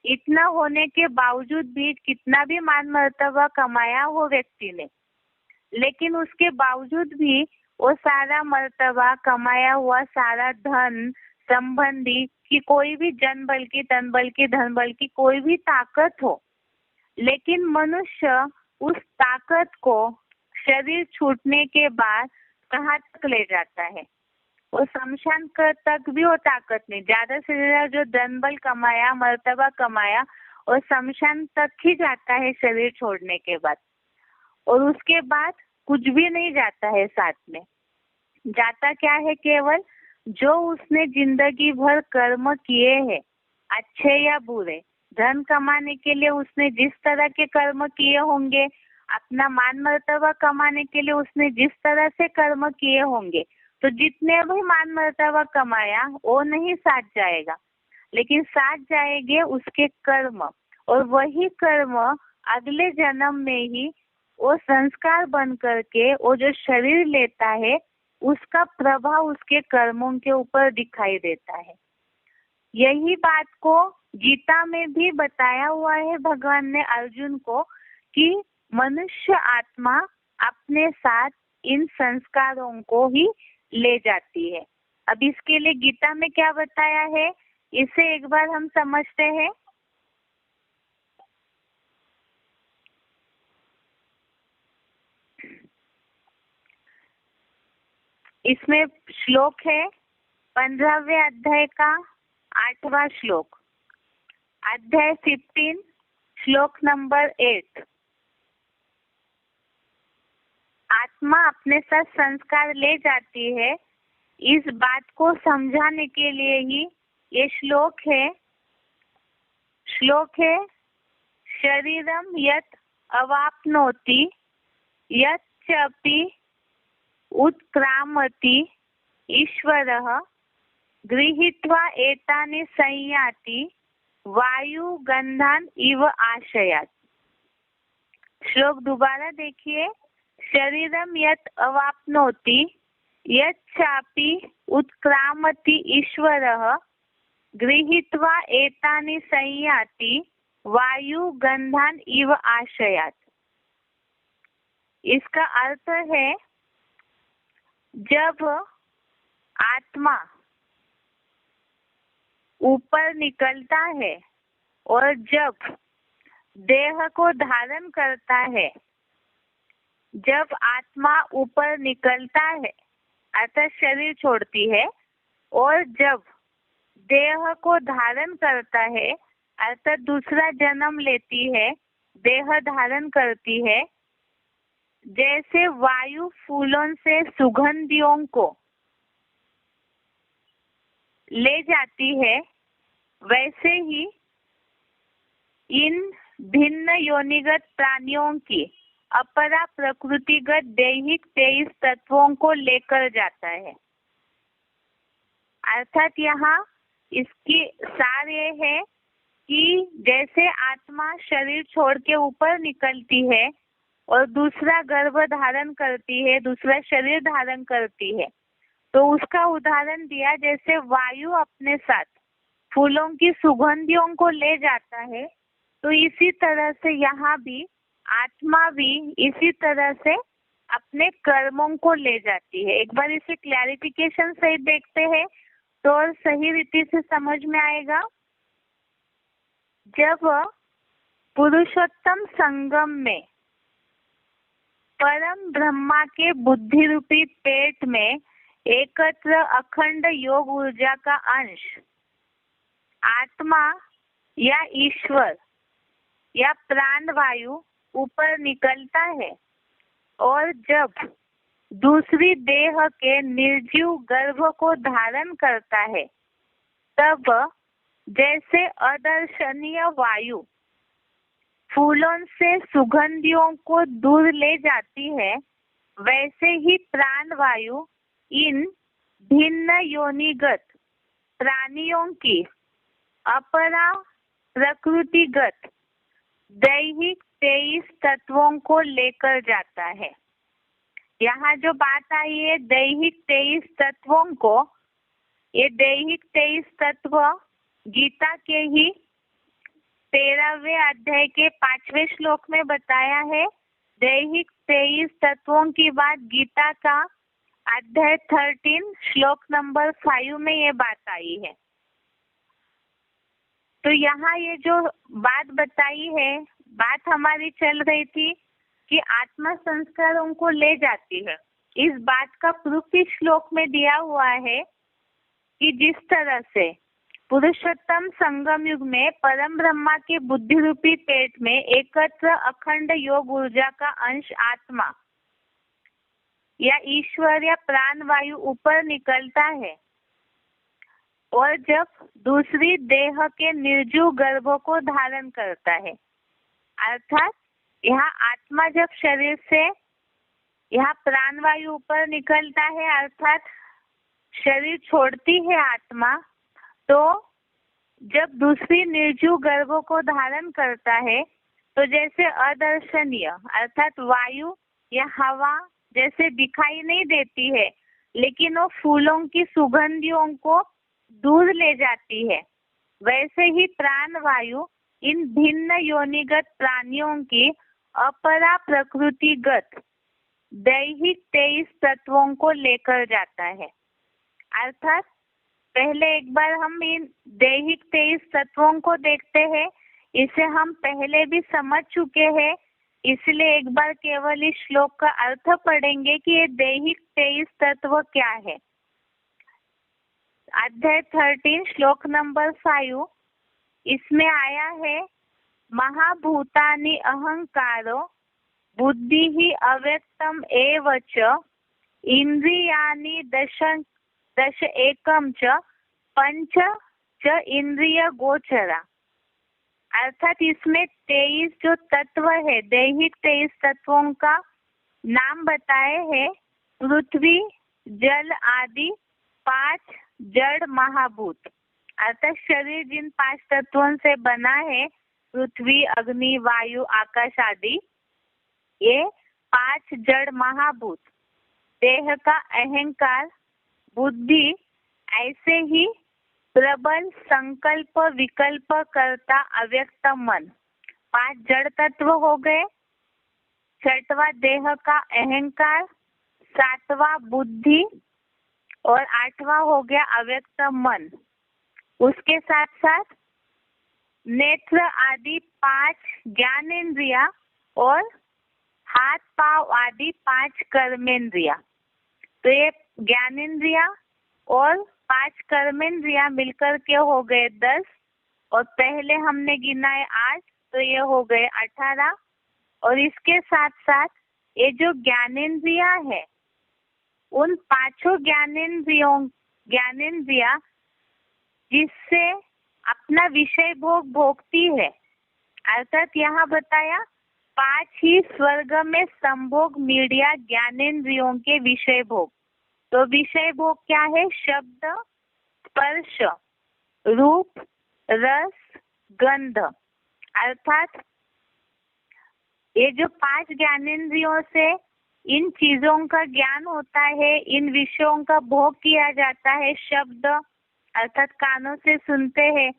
इतना होने के बावजूद भी, कितना भी मान मर्तबा कमाया हो व्यक्ति ने, लेकिन उसके बावजूद भी वो सारा मर्तबा, कमाया हुआ सारा धन, संबंधी की कोई भी जन बल की, तन बल की, धन बल की कोई भी ताकत हो, लेकिन मनुष्य उस ताकत को शरीर छूटने के बाद कहाँ तक ले जाता है? वो शमशान तक भी वो ताकत नहीं, ज्यादा से ज्यादा जो धन बल कमाया, मर्तबा कमाया, और शमशान तक ही जाता है शरीर छोड़ने के बाद, और उसके बाद कुछ भी नहीं जाता है साथ में। जाता क्या है? केवल जो उसने जिंदगी भर कर्म किए हैं, अच्छे या बुरे, धन कमाने के लिए उसने जिस तरह के कर्म किए होंगे, अपना मान मर्तबा कमाने के लिए उसने जिस तरह से कर्म किए होंगे, तो जितने भी मान मर्तबा कमाया वो नहीं साथ जाएगा, लेकिन साथ जाएंगे उसके कर्म, और वही कर्म अगले जन्म में ही वो संस्कार बन करके वो जो शरीर लेता है, उसका प्रभाव उसके कर्मों के ऊपर दिखाई देता है। यही बात को गीता में भी बताया हुआ है भगवान ने अर्जुन को कि मनुष्य आत्मा अपने साथ इन संस्कारों को ही ले जाती है। अब इसके लिए गीता में क्या बताया है, इसे एक बार हम समझते हैं। इसमें श्लोक है 15वें अध्याय का 8वां श्लोक। अध्याय 15 श्लोक नंबर 8। आत्मा अपने साथ संस्कार ले जाती है, इस बात को समझाने के लिए ही ये श्लोक है। शरीरम यत् अवाप्नोति यत् चापि उत्क्रामति ईश्वरः गृहीत्वा एतानि संयाति वायु गंधान इव आशयात्। श्लोक दोबारा देखिए। शरीरम यत् अवाप्नोति यत् चापि उत्क्रामति ईश्वरः गृहीत्वा एतानि संयाति वायु गंधान इव आशयात्। इसका अर्थ है, जब आत्मा ऊपर निकलता है और जब देह को धारण करता है, जब आत्मा ऊपर निकलता है अर्थात शरीर छोड़ती है, और जब देह को धारण करता है अर्थात दूसरा जन्म लेती है, देह धारण करती है, जैसे वायु फूलों से सुगंधियों को ले जाती है, वैसे ही इन भिन्न योनिगत प्राणियों की अपरा प्रकृतिगत दैहिक 23 तत्वों को लेकर जाता है। अर्थात यहाँ इसकी सार ये है कि जैसे आत्मा शरीर छोड़ के ऊपर निकलती है और दूसरा गर्भ धारण करती है, दूसरा शरीर धारण करती है, तो उसका उदाहरण दिया जैसे वायु अपने साथ फूलों की सुगंधियों को ले जाता है, तो इसी तरह से यहाँ भी आत्मा भी इसी तरह से अपने कर्मों को ले जाती है। एक बार इसे क्लैरिफिकेशन सहित देखते हैं तो और सही रीति से समझ में आएगा। जब पुरुषोत्तम संगम में परम ब्रह्मा के बुद्धि रूपी पेट में एकत्र अखंड योग ऊर्जा का अंश आत्मा या ईश्वर या प्राण वायु ऊपर निकलता है, और जब दूसरी देह के निर्जीव गर्भ को धारण करता है, तब जैसे अदर्शनीय वायु फूलों से सुगंधियों को दूर ले जाती है, वैसे ही प्राण वायु इन भिन्न योनिगत प्राणियों की अपरा प्रकृतिगत दैहिक 23 तत्वों को लेकर जाता है। यहाँ जो बात आई है दैहिक 23 तत्वों को, ये दैहिक 23 तत्व गीता के ही 13वें अध्याय के 5वें श्लोक में बताया है। दैहिक 23 तत्वों की बात गीता का अध्याय 13 श्लोक नंबर 5 में ये बात आई है। तो यहाँ ये जो बात बताई है, बात हमारी चल रही थी कि आत्मा संस्कारों को ले जाती है। इस बात का प्रूफ इस श्लोक में दिया हुआ है कि जिस तरह से पुरुषोत्तम संगम युग में परम ब्रह्मा के बुद्धि रूपी पेट में एकत्र अखंड योग ऊर्जा का अंश आत्मा या ईश्वर या प्राण वायु ऊपर निकलता है, और जब दूसरी देह के निर्जीव गर्भ को धारण करता है, अर्थात यहाँ आत्मा जब शरीर से यहाँ प्राण वायु ऊपर निकलता है, अर्थात शरीर छोड़ती है आत्मा, तो जब दूसरी निर्जीव गर्भ को धारण करता है, तो जैसे अदर्शनीय अर्थात वायु या हवा जैसे दिखाई नहीं देती है, लेकिन वो फूलों की सुगंधियों को दूर ले जाती है, वैसे ही प्राण वायु इन भिन्न योनिगत प्राणियों की अपरा प्रकृतिगत दैहिक 23 तत्वों को लेकर जाता है। अर्थात पहले एक बार हम इन दैहिक 23 तत्वों को देखते हैं। इसे हम पहले भी समझ चुके हैं, इसलिए एक बार केवल इस श्लोक का अर्थ पढ़ेंगे कि ये दैहिक 23 तत्व क्या है। अध्याय 13 श्लोक नंबर 5 इसमें आया है महाभूतानि अहंकारो बुद्धि ही अव्यक्तम एव च इंद्रियानि दश एकम च पंच च इंद्रिय गोचरा। अर्थात इसमें 23 जो तत्व है, दैहिक 23 तत्वों का नाम बताए हैं। पृथ्वी, जल आदि 5 जड़ महाभूत, अर्थात शरीर जिन 5 तत्वों से बना है, पृथ्वी, अग्नि, वायु, आकाश आदि, ये 5 जड़ महाभूत, देह का अहंकार, बुद्धि, ऐसे ही प्रबल संकल्प विकल्प करता अव्यक्त मन, 5 जड़ तत्व हो गए। 6वां देह का अहंकार, 7वां बुद्धि और 8वां हो गया अव्यक्त मन। उसके साथ साथ नेत्र आदि 5 ज्ञानेन्द्रिया और हाथ पांव आदि 5 कर्मेंद्रिया। तो ये ज्ञानेन्द्रिया और 5 कर्मेंद्रिया मिलकर के हो गए 10, और पहले हमने गिनाए 8, तो ये हो गए 18। और इसके साथ साथ ये जो ज्ञानेन्द्रिया है, उन 5 ज्ञानेन्द्रिया जिससे अपना विषय भोग भोगती है, अर्थात यहाँ बताया 5 ही स्वर्ग में संभोग मीडिया ज्ञानेन्द्रियों के विषय भोग। तो विषय भोग क्या है? शब्द, स्पर्श, रूप, रस, गंध। अर्थात ये जो 5 ज्ञानेन्द्रियों से इन चीजों का ज्ञान होता है, इन विषयों का भोग किया जाता है। शब्द अर्थात कानों से सुनते हैं,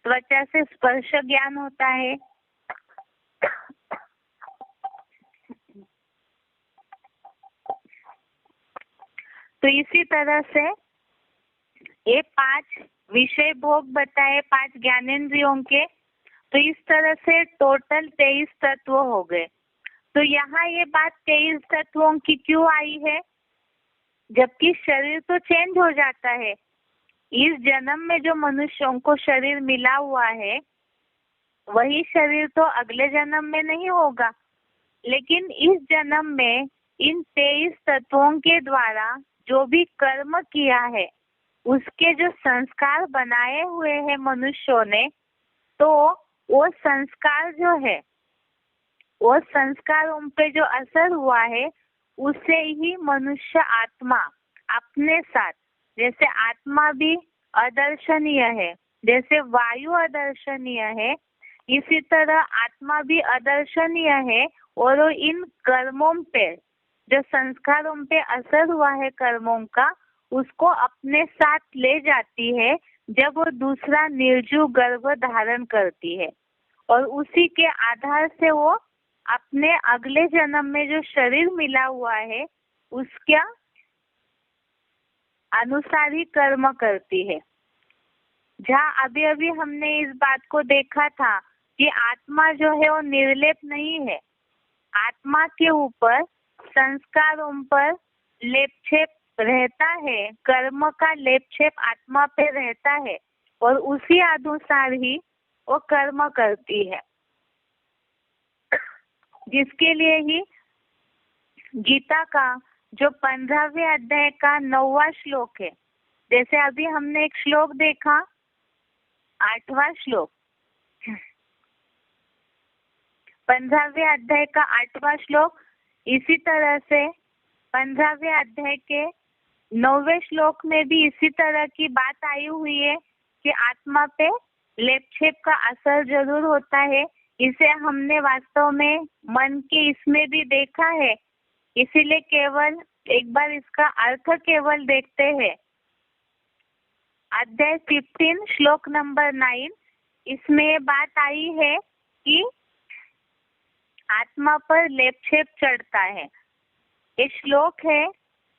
त्वचा से स्पर्श ज्ञान होता है, तो इसी तरह से ये 5 विषय भोग बताए 5 ज्ञानेन्द्रियों के। तो इस तरह से टोटल 23 तत्व हो गए। तो यहाँ ये बात 23 तत्वों की क्यों आई है? जबकि शरीर तो चेंज हो जाता है। इस जन्म में जो मनुष्यों को शरीर मिला हुआ है, वही शरीर तो अगले जन्म में नहीं होगा। लेकिन इस जन्म में इन 23 तत्वों के द्वारा जो भी कर्म किया है, उसके जो संस्कार बनाए हुए हैं मनुष्यों ने, तो वो संस्कार जो है, वो संस्कार उन पे जो असर हुआ है, उससे ही मनुष्य आत्मा अपने साथ, जैसे आत्मा भी अदर्शनीय है, जैसे वायु अदर्शनीय है, इसी तरह आत्मा भी अदर्शनीय है। और वो इन कर्मों पे, जो संस्कारों पे असर हुआ है कर्मों का, उसको अपने साथ ले जाती है जब वो दूसरा निर्जीव गर्भ धारण करती है। और उसी के आधार से वो अपने अगले जन्म में जो शरीर मिला हुआ है, उसका अनुसार ही कर्म करती है। जहाँ अभी अभी हमने इस बात को देखा था कि आत्मा जो है वो निर्लेप नहीं है। आत्मा के ऊपर संस्कारों पर लेपछेप रहता है, कर्म का लेपछेप आत्मा पे रहता है, और उसी अनुसार ही वो कर्म करती है। जिसके लिए ही गीता का जो 15वें अध्याय का 9वां श्लोक है, जैसे अभी हमने एक श्लोक देखा, 8वां श्लोक, 15वें अध्याय का 8वां श्लोक, इसी तरह से 15वें अध्याय के 9वें श्लोक में भी इसी तरह की बात आई हुई है कि आत्मा पे लेपछेप का असर जरूर होता है। इसे हमने वास्तव में मन के इसमें भी देखा है, इसीलिए केवल एक बार इसका अर्थ केवल देखते हैं। अध्याय 15 श्लोक नंबर 9, इसमें बात आई है कि आत्मा पर लेपछेप चढ़ता है। ये श्लोक है,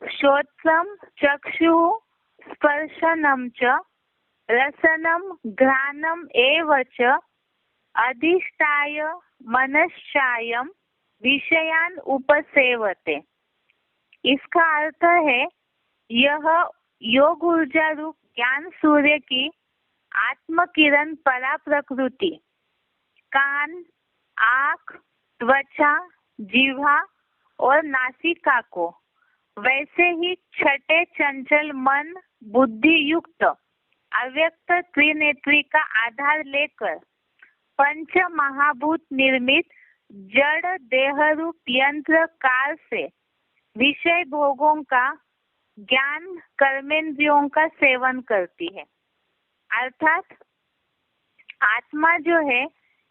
श्रोत्रम चक्षु स्पर्शनम च रसनम घ्राणम एव च अधिष्ठाय मनश्चायम विषयान उपसेवते। इसका अर्थ है, यह योग ऊर्जा रूप ज्ञान सूर्य की आत्म किरण परा प्रकृति कान, आँख, त्वचा, जीवा और नासिका को वैसे ही छठे चंचल मन बुद्धि युक्त अव्यक्त त्रिनेत्री का आधार लेकर पंच महाभूत निर्मित जड़ देह रूप यंत्र काल से विषय भोगों का ज्ञान कर्मेंद्रियों का सेवन करती है। अर्थात आत्मा जो है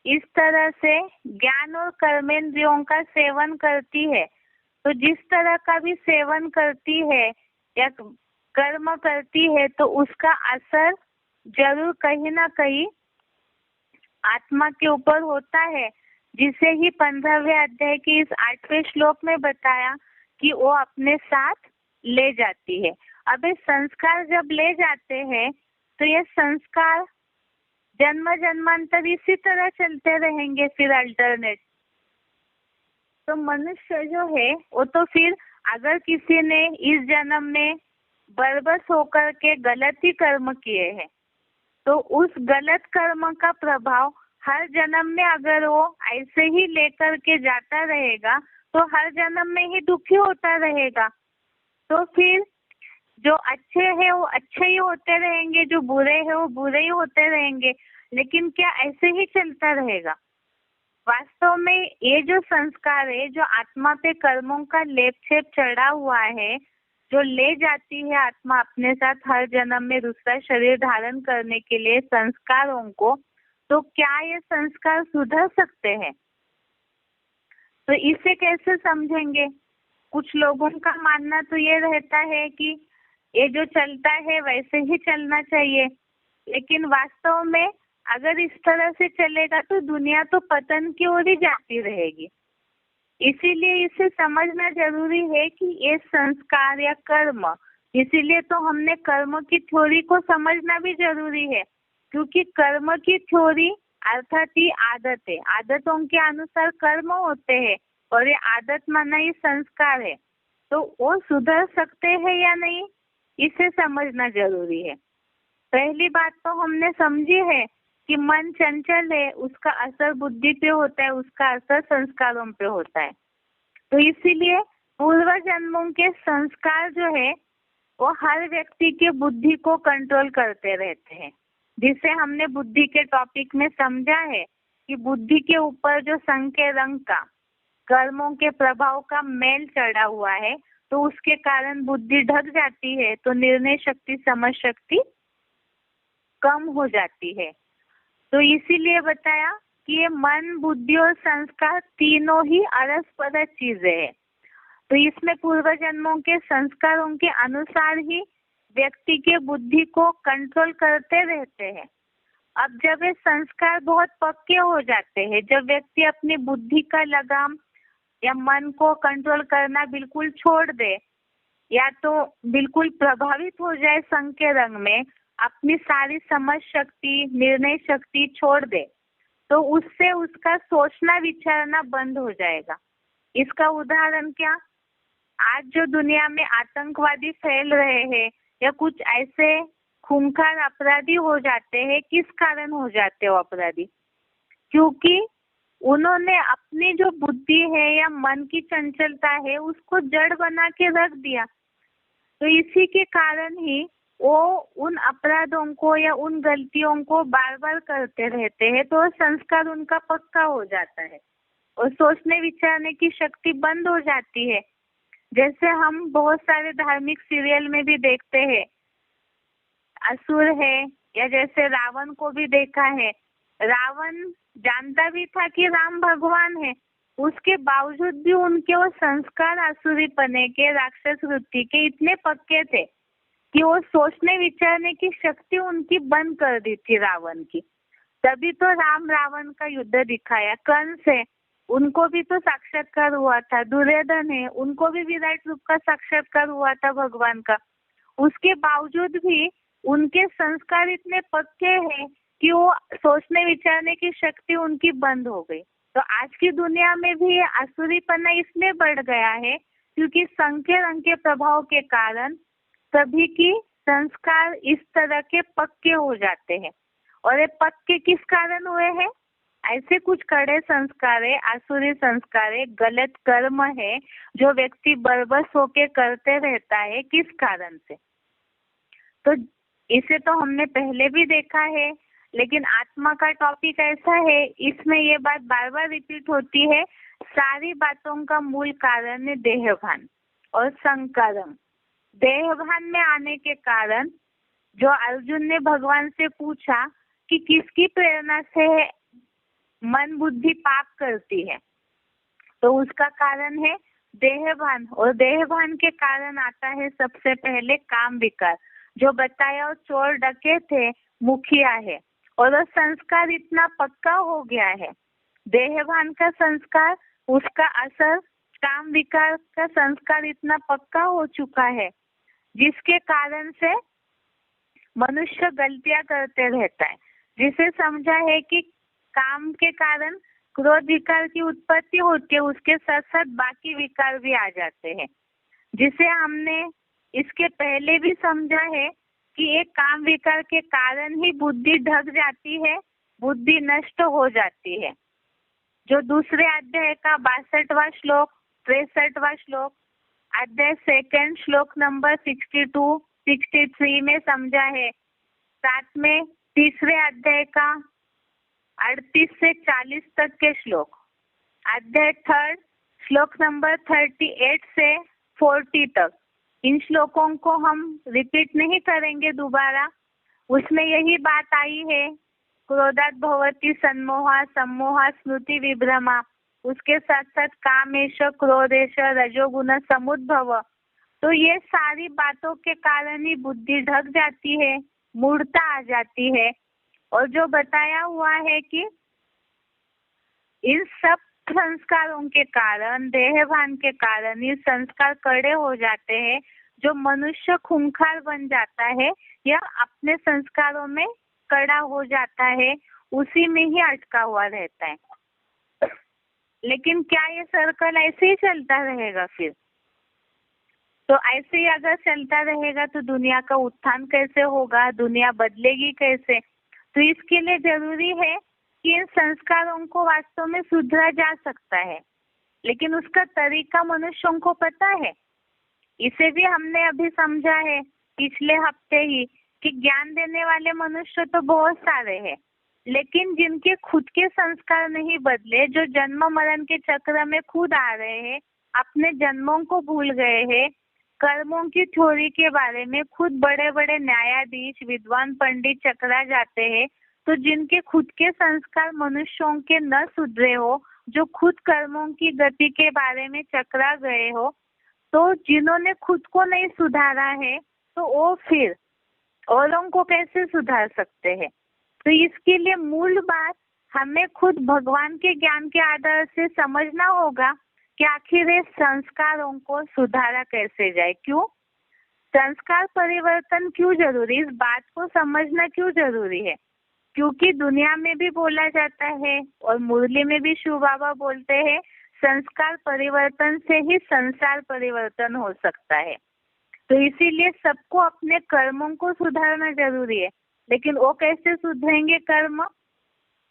इस तरह से ज्ञान और कर्मेंद्रियों का सेवन करती है, तो जिस तरह का भी सेवन करती है या कर्म करती है तो उसका असर जरूर कहीं ना कहीं आत्मा के ऊपर होता है, जिसे ही 15वें अध्याय के इस 8वें श्लोक में बताया कि वो अपने साथ ले जाती है। अब ये संस्कार जब ले जाते हैं तो ये संस्कार जन्म जन्मांतर इसी तरह चलते रहेंगे फिर अल्टरनेट। तो मनुष्य जो है वो तो फिर अगर किसी ने इस जन्म में बरबस होकर के गलत ही कर्म किए हैं तो उस गलत कर्म का प्रभाव हर जन्म में अगर वो ऐसे ही लेकर के जाता रहेगा तो हर जन्म में ही दुखी होता रहेगा। तो फिर जो अच्छे हैं वो अच्छे ही होते रहेंगे, जो बुरे हैं वो बुरे ही होते रहेंगे। लेकिन क्या ऐसे ही चलता रहेगा? वास्तव में ये जो संस्कार है, जो आत्मा पे कर्मों का लेप छेप चढ़ा हुआ है, जो ले जाती है आत्मा अपने साथ हर जन्म में दूसरा शरीर धारण करने के लिए संस्कारों को, तो क्या ये संस्कार सुधर सकते हैं? तो इसे कैसे समझेंगे? कुछ लोगों का मानना तो ये रहता है कि ये जो चलता है वैसे ही चलना चाहिए, लेकिन वास्तव में अगर इस तरह से चलेगा तो दुनिया तो पतन की ओर ही जाती रहेगी। इसीलिए इसे समझना जरूरी है कि ये संस्कार या कर्म, इसीलिए तो हमने कर्म की थ्योरी को समझना भी जरूरी है, क्योंकि कर्म की थ्योरी अर्थात ही आदत है, आदतों के अनुसार कर्म होते हैं और ये आदत माना ही संस्कार है। तो वो सुधर सकते हैं या नहीं, इसे समझना जरूरी है। पहली बात तो हमने समझी है कि मन चंचल है, उसका असर बुद्धि पे होता है, उसका असर संस्कारों पे होता है। तो इसीलिए पूर्व जन्मों के संस्कार जो है वो हर व्यक्ति के बुद्धि को कंट्रोल करते रहते हैं, जिसे हमने बुद्धि के टॉपिक में समझा है कि बुद्धि के ऊपर जो संख्य रंग का कर्मों के प्रभाव का मेल चढ़ा हुआ है तो उसके कारण बुद्धि ढक जाती है, तो निर्णय शक्ति समझ शक्ति कम हो जाती है। तो इसीलिए बताया कि ये मन बुद्धि और संस्कार तीनों ही परस्पर चीजें हैं। तो इसमें पूर्व जन्मों के संस्कारों के अनुसार ही व्यक्ति के बुद्धि को कंट्रोल करते रहते हैं। अब जब ये संस्कार बहुत पक्के हो जाते हैं, जब व्यक्ति अपनी बुद्धि का लगाम या मन को कंट्रोल करना बिल्कुल छोड़ दे या तो बिल्कुल प्रभावित हो जाए संख्य रंग में, अपनी सारी समझ शक्ति निर्णय शक्ति छोड़ दे, तो उससे उसका सोचना विचारना बंद हो जाएगा। इसका उदाहरण क्या? आज जो दुनिया में आतंकवादी फैल रहे हैं या कुछ ऐसे खूंखार अपराधी हो जाते हैं, किस कारण हो जाते हो अपराधी? क्योंकि उन्होंने अपनी जो बुद्धि है या मन की चंचलता है उसको जड़ बना के रख दिया। तो इसी के कारण ही वो उन अपराधों को या उन गलतियों को बार बार करते रहते हैं, तो संस्कार उनका पक्का हो जाता है और सोचने विचारने की शक्ति बंद हो जाती है। जैसे हम बहुत सारे धार्मिक सीरियल में भी देखते हैं, असुर है या जैसे रावण को भी देखा है, रावण जानता भी था कि राम भगवान है, उसके बावजूद भी उनके वो संस्कार आसुरी पने के राक्षस वृत्ति के इतने पक्के थे कि वो सोचने विचारने की शक्ति उनकी बंद कर दी थी रावण की। तभी तो राम रावण का युद्ध दिखाया। कंस है, उनको भी तो साक्षात्कार हुआ था। दुर्योधन है, उनको भी विराट रूप का साक्षात्कार हुआ था भगवान का। उसके बावजूद भी उनके संस्कार इतने पक्के हैं कि वो सोचने विचारने की शक्ति उनकी बंद हो गई। तो आज की दुनिया में भी आसुरीपना इसलिए बढ़ गया है क्योंकि संख्य रंग के प्रभाव के कारण सभी की संस्कार इस तरह के पक्के हो जाते हैं। और ये पक्के किस कारण हुए हैं? ऐसे कुछ कड़े संस्कार है, आसुरी संस्कार है, गलत कर्म है जो व्यक्ति बरबस होके करते रहता है। किस कारण से? तो इसे तो हमने पहले भी देखा है, लेकिन आत्मा का टॉपिक ऐसा है, इसमें ये बात बार बार रिपीट होती है। सारी बातों का मूल कारण है देहभान और संकर्म। देहभान में आने के कारण जो अर्जुन ने भगवान से पूछा कि किसकी प्रेरणा से मन बुद्धि पाप करती है, तो उसका कारण है देहभान। और देहभान के कारण आता है सबसे पहले काम विकार, जो बताया चोर डके थे, मुखिया है, और वो संस्कार इतना पक्का हो गया है। देहभान का संस्कार, उसका असर काम विकार का संस्कार इतना पक्का हो चुका है, जिसके कारण से मनुष्य गलतियां करते रहता है। जिसे समझा है कि काम के कारण क्रोध विकार की उत्पत्ति होती है, उसके साथ साथ बाकी विकार भी आ जाते हैं। जिसे हमने इसके पहले भी समझा है कि एक काम विकार के कारण ही बुद्धि ढक जाती है, बुद्धि नष्ट हो जाती है। जो दूसरे अध्याय का 62वां श्लोक, 63वां श्लोक, अध्याय सेकंड श्लोक नंबर 62, 63 में समझा है। साथ में तीसरे अध्याय का 38 से 40 तक के श्लोक, अध्याय थर्ड श्लोक नंबर 38 से 40 तक, इन श्लोकों को हम रिपीट नहीं करेंगे दोबारा। उसमें यही बात आई है, क्रोधात भवति सम्मोहा, सम्मोहा स्मृति विभ्रमा, उसके साथ साथ कामेश, क्रोधेश, रजोगुण समुद्भव। तो ये सारी बातों के कारण ही बुद्धि ढक जाती है, मूर्ता आ जाती है। और जो बताया हुआ है कि इन सब संस्कारों के कारण, देहभान के कारण ये संस्कार कड़े हो जाते हैं। जो मनुष्य खूंखार बन जाता है या अपने संस्कारों में कड़ा हो जाता है, उसी में ही अटका हुआ रहता है। लेकिन क्या ये सर्कल ऐसे ही चलता रहेगा फिर? तो ऐसे ही अगर चलता रहेगा तो दुनिया का उत्थान कैसे होगा, दुनिया बदलेगी कैसे? तो इसके लिए जरूरी है कि इन संस्कारों को वास्तव में सुधरा जा सकता है, लेकिन उसका तरीका मनुष्यों को पता है। इसे भी हमने अभी समझा है पिछले हफ्ते ही कि ज्ञान देने वाले मनुष्य तो बहुत सारे हैं, लेकिन जिनके खुद के संस्कार नहीं बदले, जो जन्म मरण के चक्र में खुद आ रहे हैं, अपने जन्मों को भूल गए हैं, कर्मों की थ्योरी के बारे में खुद बड़े बड़े न्यायाधीश, विद्वान, पंडित चकरा जाते हैं। तो जिनके खुद के संस्कार मनुष्यों के न सुधरे हो, जो खुद कर्मों की गति के बारे में चकरा गए हो, तो जिन्होंने खुद को नहीं सुधारा है, तो वो फिर औरों को कैसे सुधार सकते हैं? तो इसके लिए मूल बात हमें खुद भगवान के ज्ञान के आधार से समझना होगा कि आखिर इस संस्कारों को सुधारा कैसे जाए। क्यों संस्कार परिवर्तन क्यों जरूरी, इस बात को समझना क्यों जरूरी है? क्योंकि दुनिया में भी बोला जाता है और मुरली में भी शिव बाबा बोलते हैं, संस्कार परिवर्तन से ही संसार परिवर्तन हो सकता है। तो इसीलिए सबको अपने कर्मों को सुधारना जरूरी है। लेकिन वो कैसे सुधरेंगे कर्म?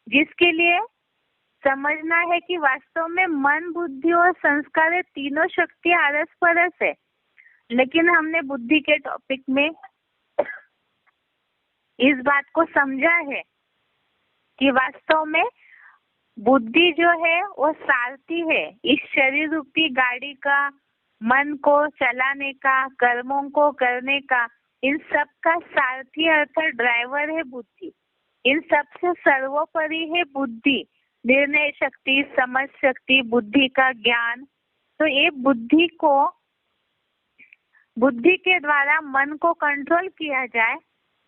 जिसके लिए समझना है कि वास्तव में मन, बुद्धि और संस्कार तीनों शक्तियां अरस परस है। लेकिन हमने बुद्धि के टॉपिक में इस बात को समझा है कि वास्तव में बुद्धि जो है वो सारथी है इस शरीर रूपी गाड़ी का, मन को चलाने का, कर्मों को करने का, इन सब का सारथी अर्थात ड्राइवर है बुद्धि। इन सब से सर्वोपरि है बुद्धि, निर्णय शक्ति, समझ शक्ति, बुद्धि का ज्ञान। तो ये बुद्धि के द्वारा मन को कंट्रोल किया जाए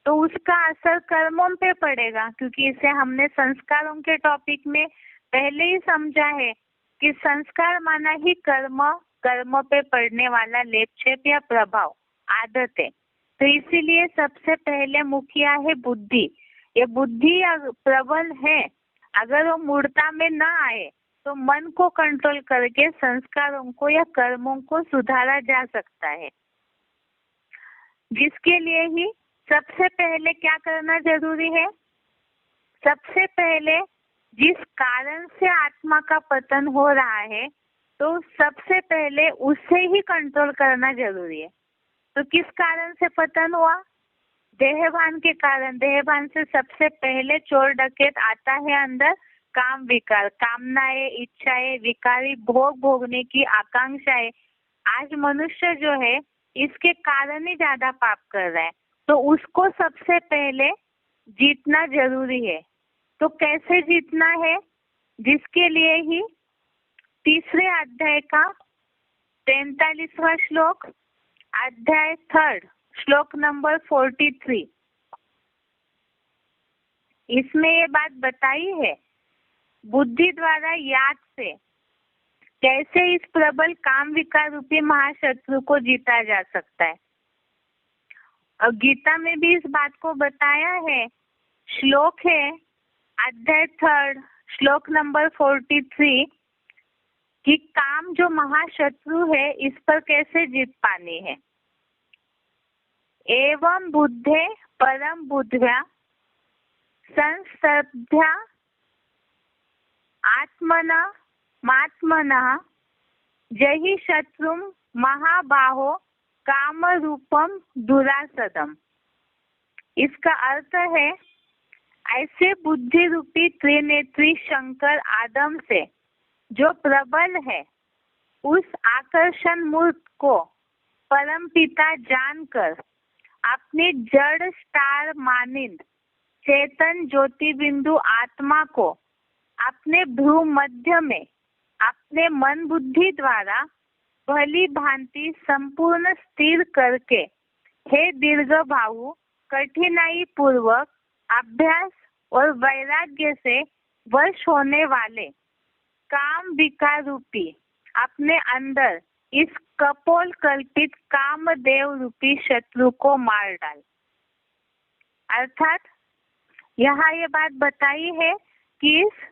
तो उसका असर कर्मों पे पड़ेगा, क्योंकि इसे हमने संस्कारों के टॉपिक में पहले ही समझा है कि संस्कार माना ही कर्म पे पड़ने वाला लेपछेप या प्रभाव, आदत है। तो इसीलिए सबसे पहले मुखिया है बुद्धि। ये बुद्धि प्रबल है, अगर वो मूर्ता में न आए तो मन को कंट्रोल करके संस्कारों को या कर्मों को सुधारा जा सकता है। जिसके लिए ही सबसे पहले क्या करना जरूरी है? सबसे पहले जिस कारण से आत्मा का पतन हो रहा है, तो सबसे पहले उससे ही कंट्रोल करना जरूरी है। तो किस कारण से पतन हुआ? देहभान के कारण। देहभान से सबसे पहले चोर डकैत आता है अंदर, काम विकार, कामनाएं, इच्छाएं, विकारी भोग भोगने की आकांक्षाएं। आज मनुष्य जो है इसके कारण ही ज्यादा पाप कर रहा है, तो उसको सबसे पहले जीतना जरूरी है। तो कैसे जीतना है? जिसके लिए ही तीसरे अध्याय का 43वां श्लोक, अध्याय 3 श्लोक नंबर 43, इसमें ये बात बताई है, बुद्धि द्वारा याद से कैसे इस प्रबल काम विकार रूपी महाशत्रु को जीता जा सकता है। और गीता में भी इस बात को बताया है। श्लोक है अध्याय 3 श्लोक नंबर 43 कि काम जो महाशत्रु है इस पर कैसे जीत पानी है। एवं बुद्धे परम बुद्ध्या संस्तभ्या आत्मना मात्मना जहि शत्रुम महाबाहो काम रूपम दुरासदम। इसका अर्थ है, ऐसे बुद्धि रूपी त्रिनेत्री शंकर आदम से जो प्रबल है, उस आकर्षण मूर्त को परम पिता जानकर अपने जड़ स्टार मानिंद चेतन ज्योति बिंदु आत्मा को अपने भ्रू मध्य में अपने मन बुद्धि द्वारा भली भांति संपूर्ण स्थिर करके, हे दीर्घ भावु, कठिनाई पूर्वक अभ्यास और वैराग्य से वश होने वाले काम विकार रूपी अपने अंदर इस कपोल कल्पित कामदेव रूपी शत्रु को मार डाल। अर्थात यहाँ ये बात बताई है कि इस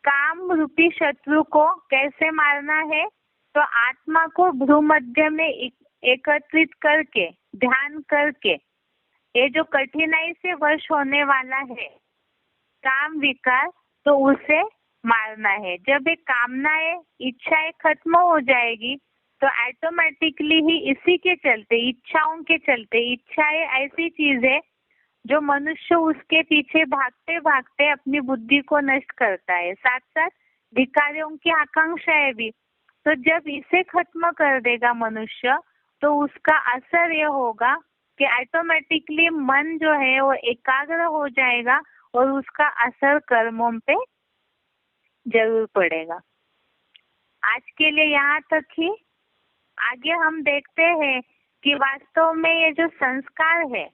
काम रूपी शत्रु को कैसे मारना है। तो आत्मा को भ्रूमध्य में एकत्रित करके, ध्यान करके, ये जो कठिनाई से वश होने वाला है काम विकार, तो उसे मारना है। जब ये कामनाएं, इच्छाएं खत्म हो जाएगी तो ऑटोमेटिकली ही इसी के चलते, इच्छाओं के चलते, इच्छाएं ऐसी चीज है जो मनुष्य उसके पीछे भागते भागते अपनी बुद्धि को नष्ट करता है, साथ साथ विकारों की आकांक्षाएं भी। तो जब इसे खत्म कर देगा मनुष्य, तो उसका असर ये होगा कि ऑटोमेटिकली मन जो है वो एकाग्र हो जाएगा और उसका असर कर्मों पे जरूर पड़ेगा। आज के लिए यहाँ तक ही। आगे हम देखते हैं कि वास्तव में ये जो संस्कार है,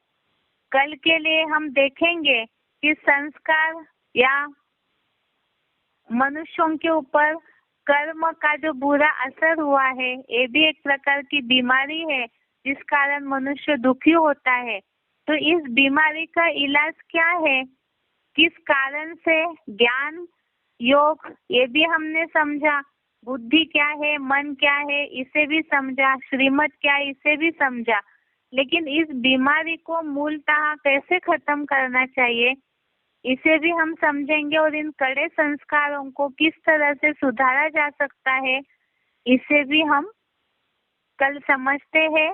कल के लिए हम देखेंगे कि संस्कार या मनुष्यों के ऊपर कर्म का जो बुरा असर हुआ है, ये भी एक प्रकार की बीमारी है जिस कारण मनुष्य दुखी होता है। तो इस बीमारी का इलाज क्या है, किस कारण से, ज्ञान, योग, ये भी हमने समझा, बुद्धि क्या है, मन क्या है, इसे भी समझा, श्रीमत क्या है, इसे भी समझा। लेकिन इस बीमारी को मूलतः कैसे खत्म करना चाहिए, इसे भी हम समझेंगे और इन कड़े संस्कारों को किस तरह से सुधारा जा सकता है, इसे भी हम कल समझते हैं।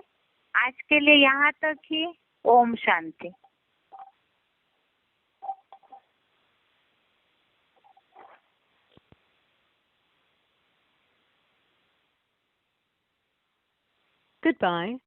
आज के लिए यहाँ तक ही। ओम शांति। Goodbye.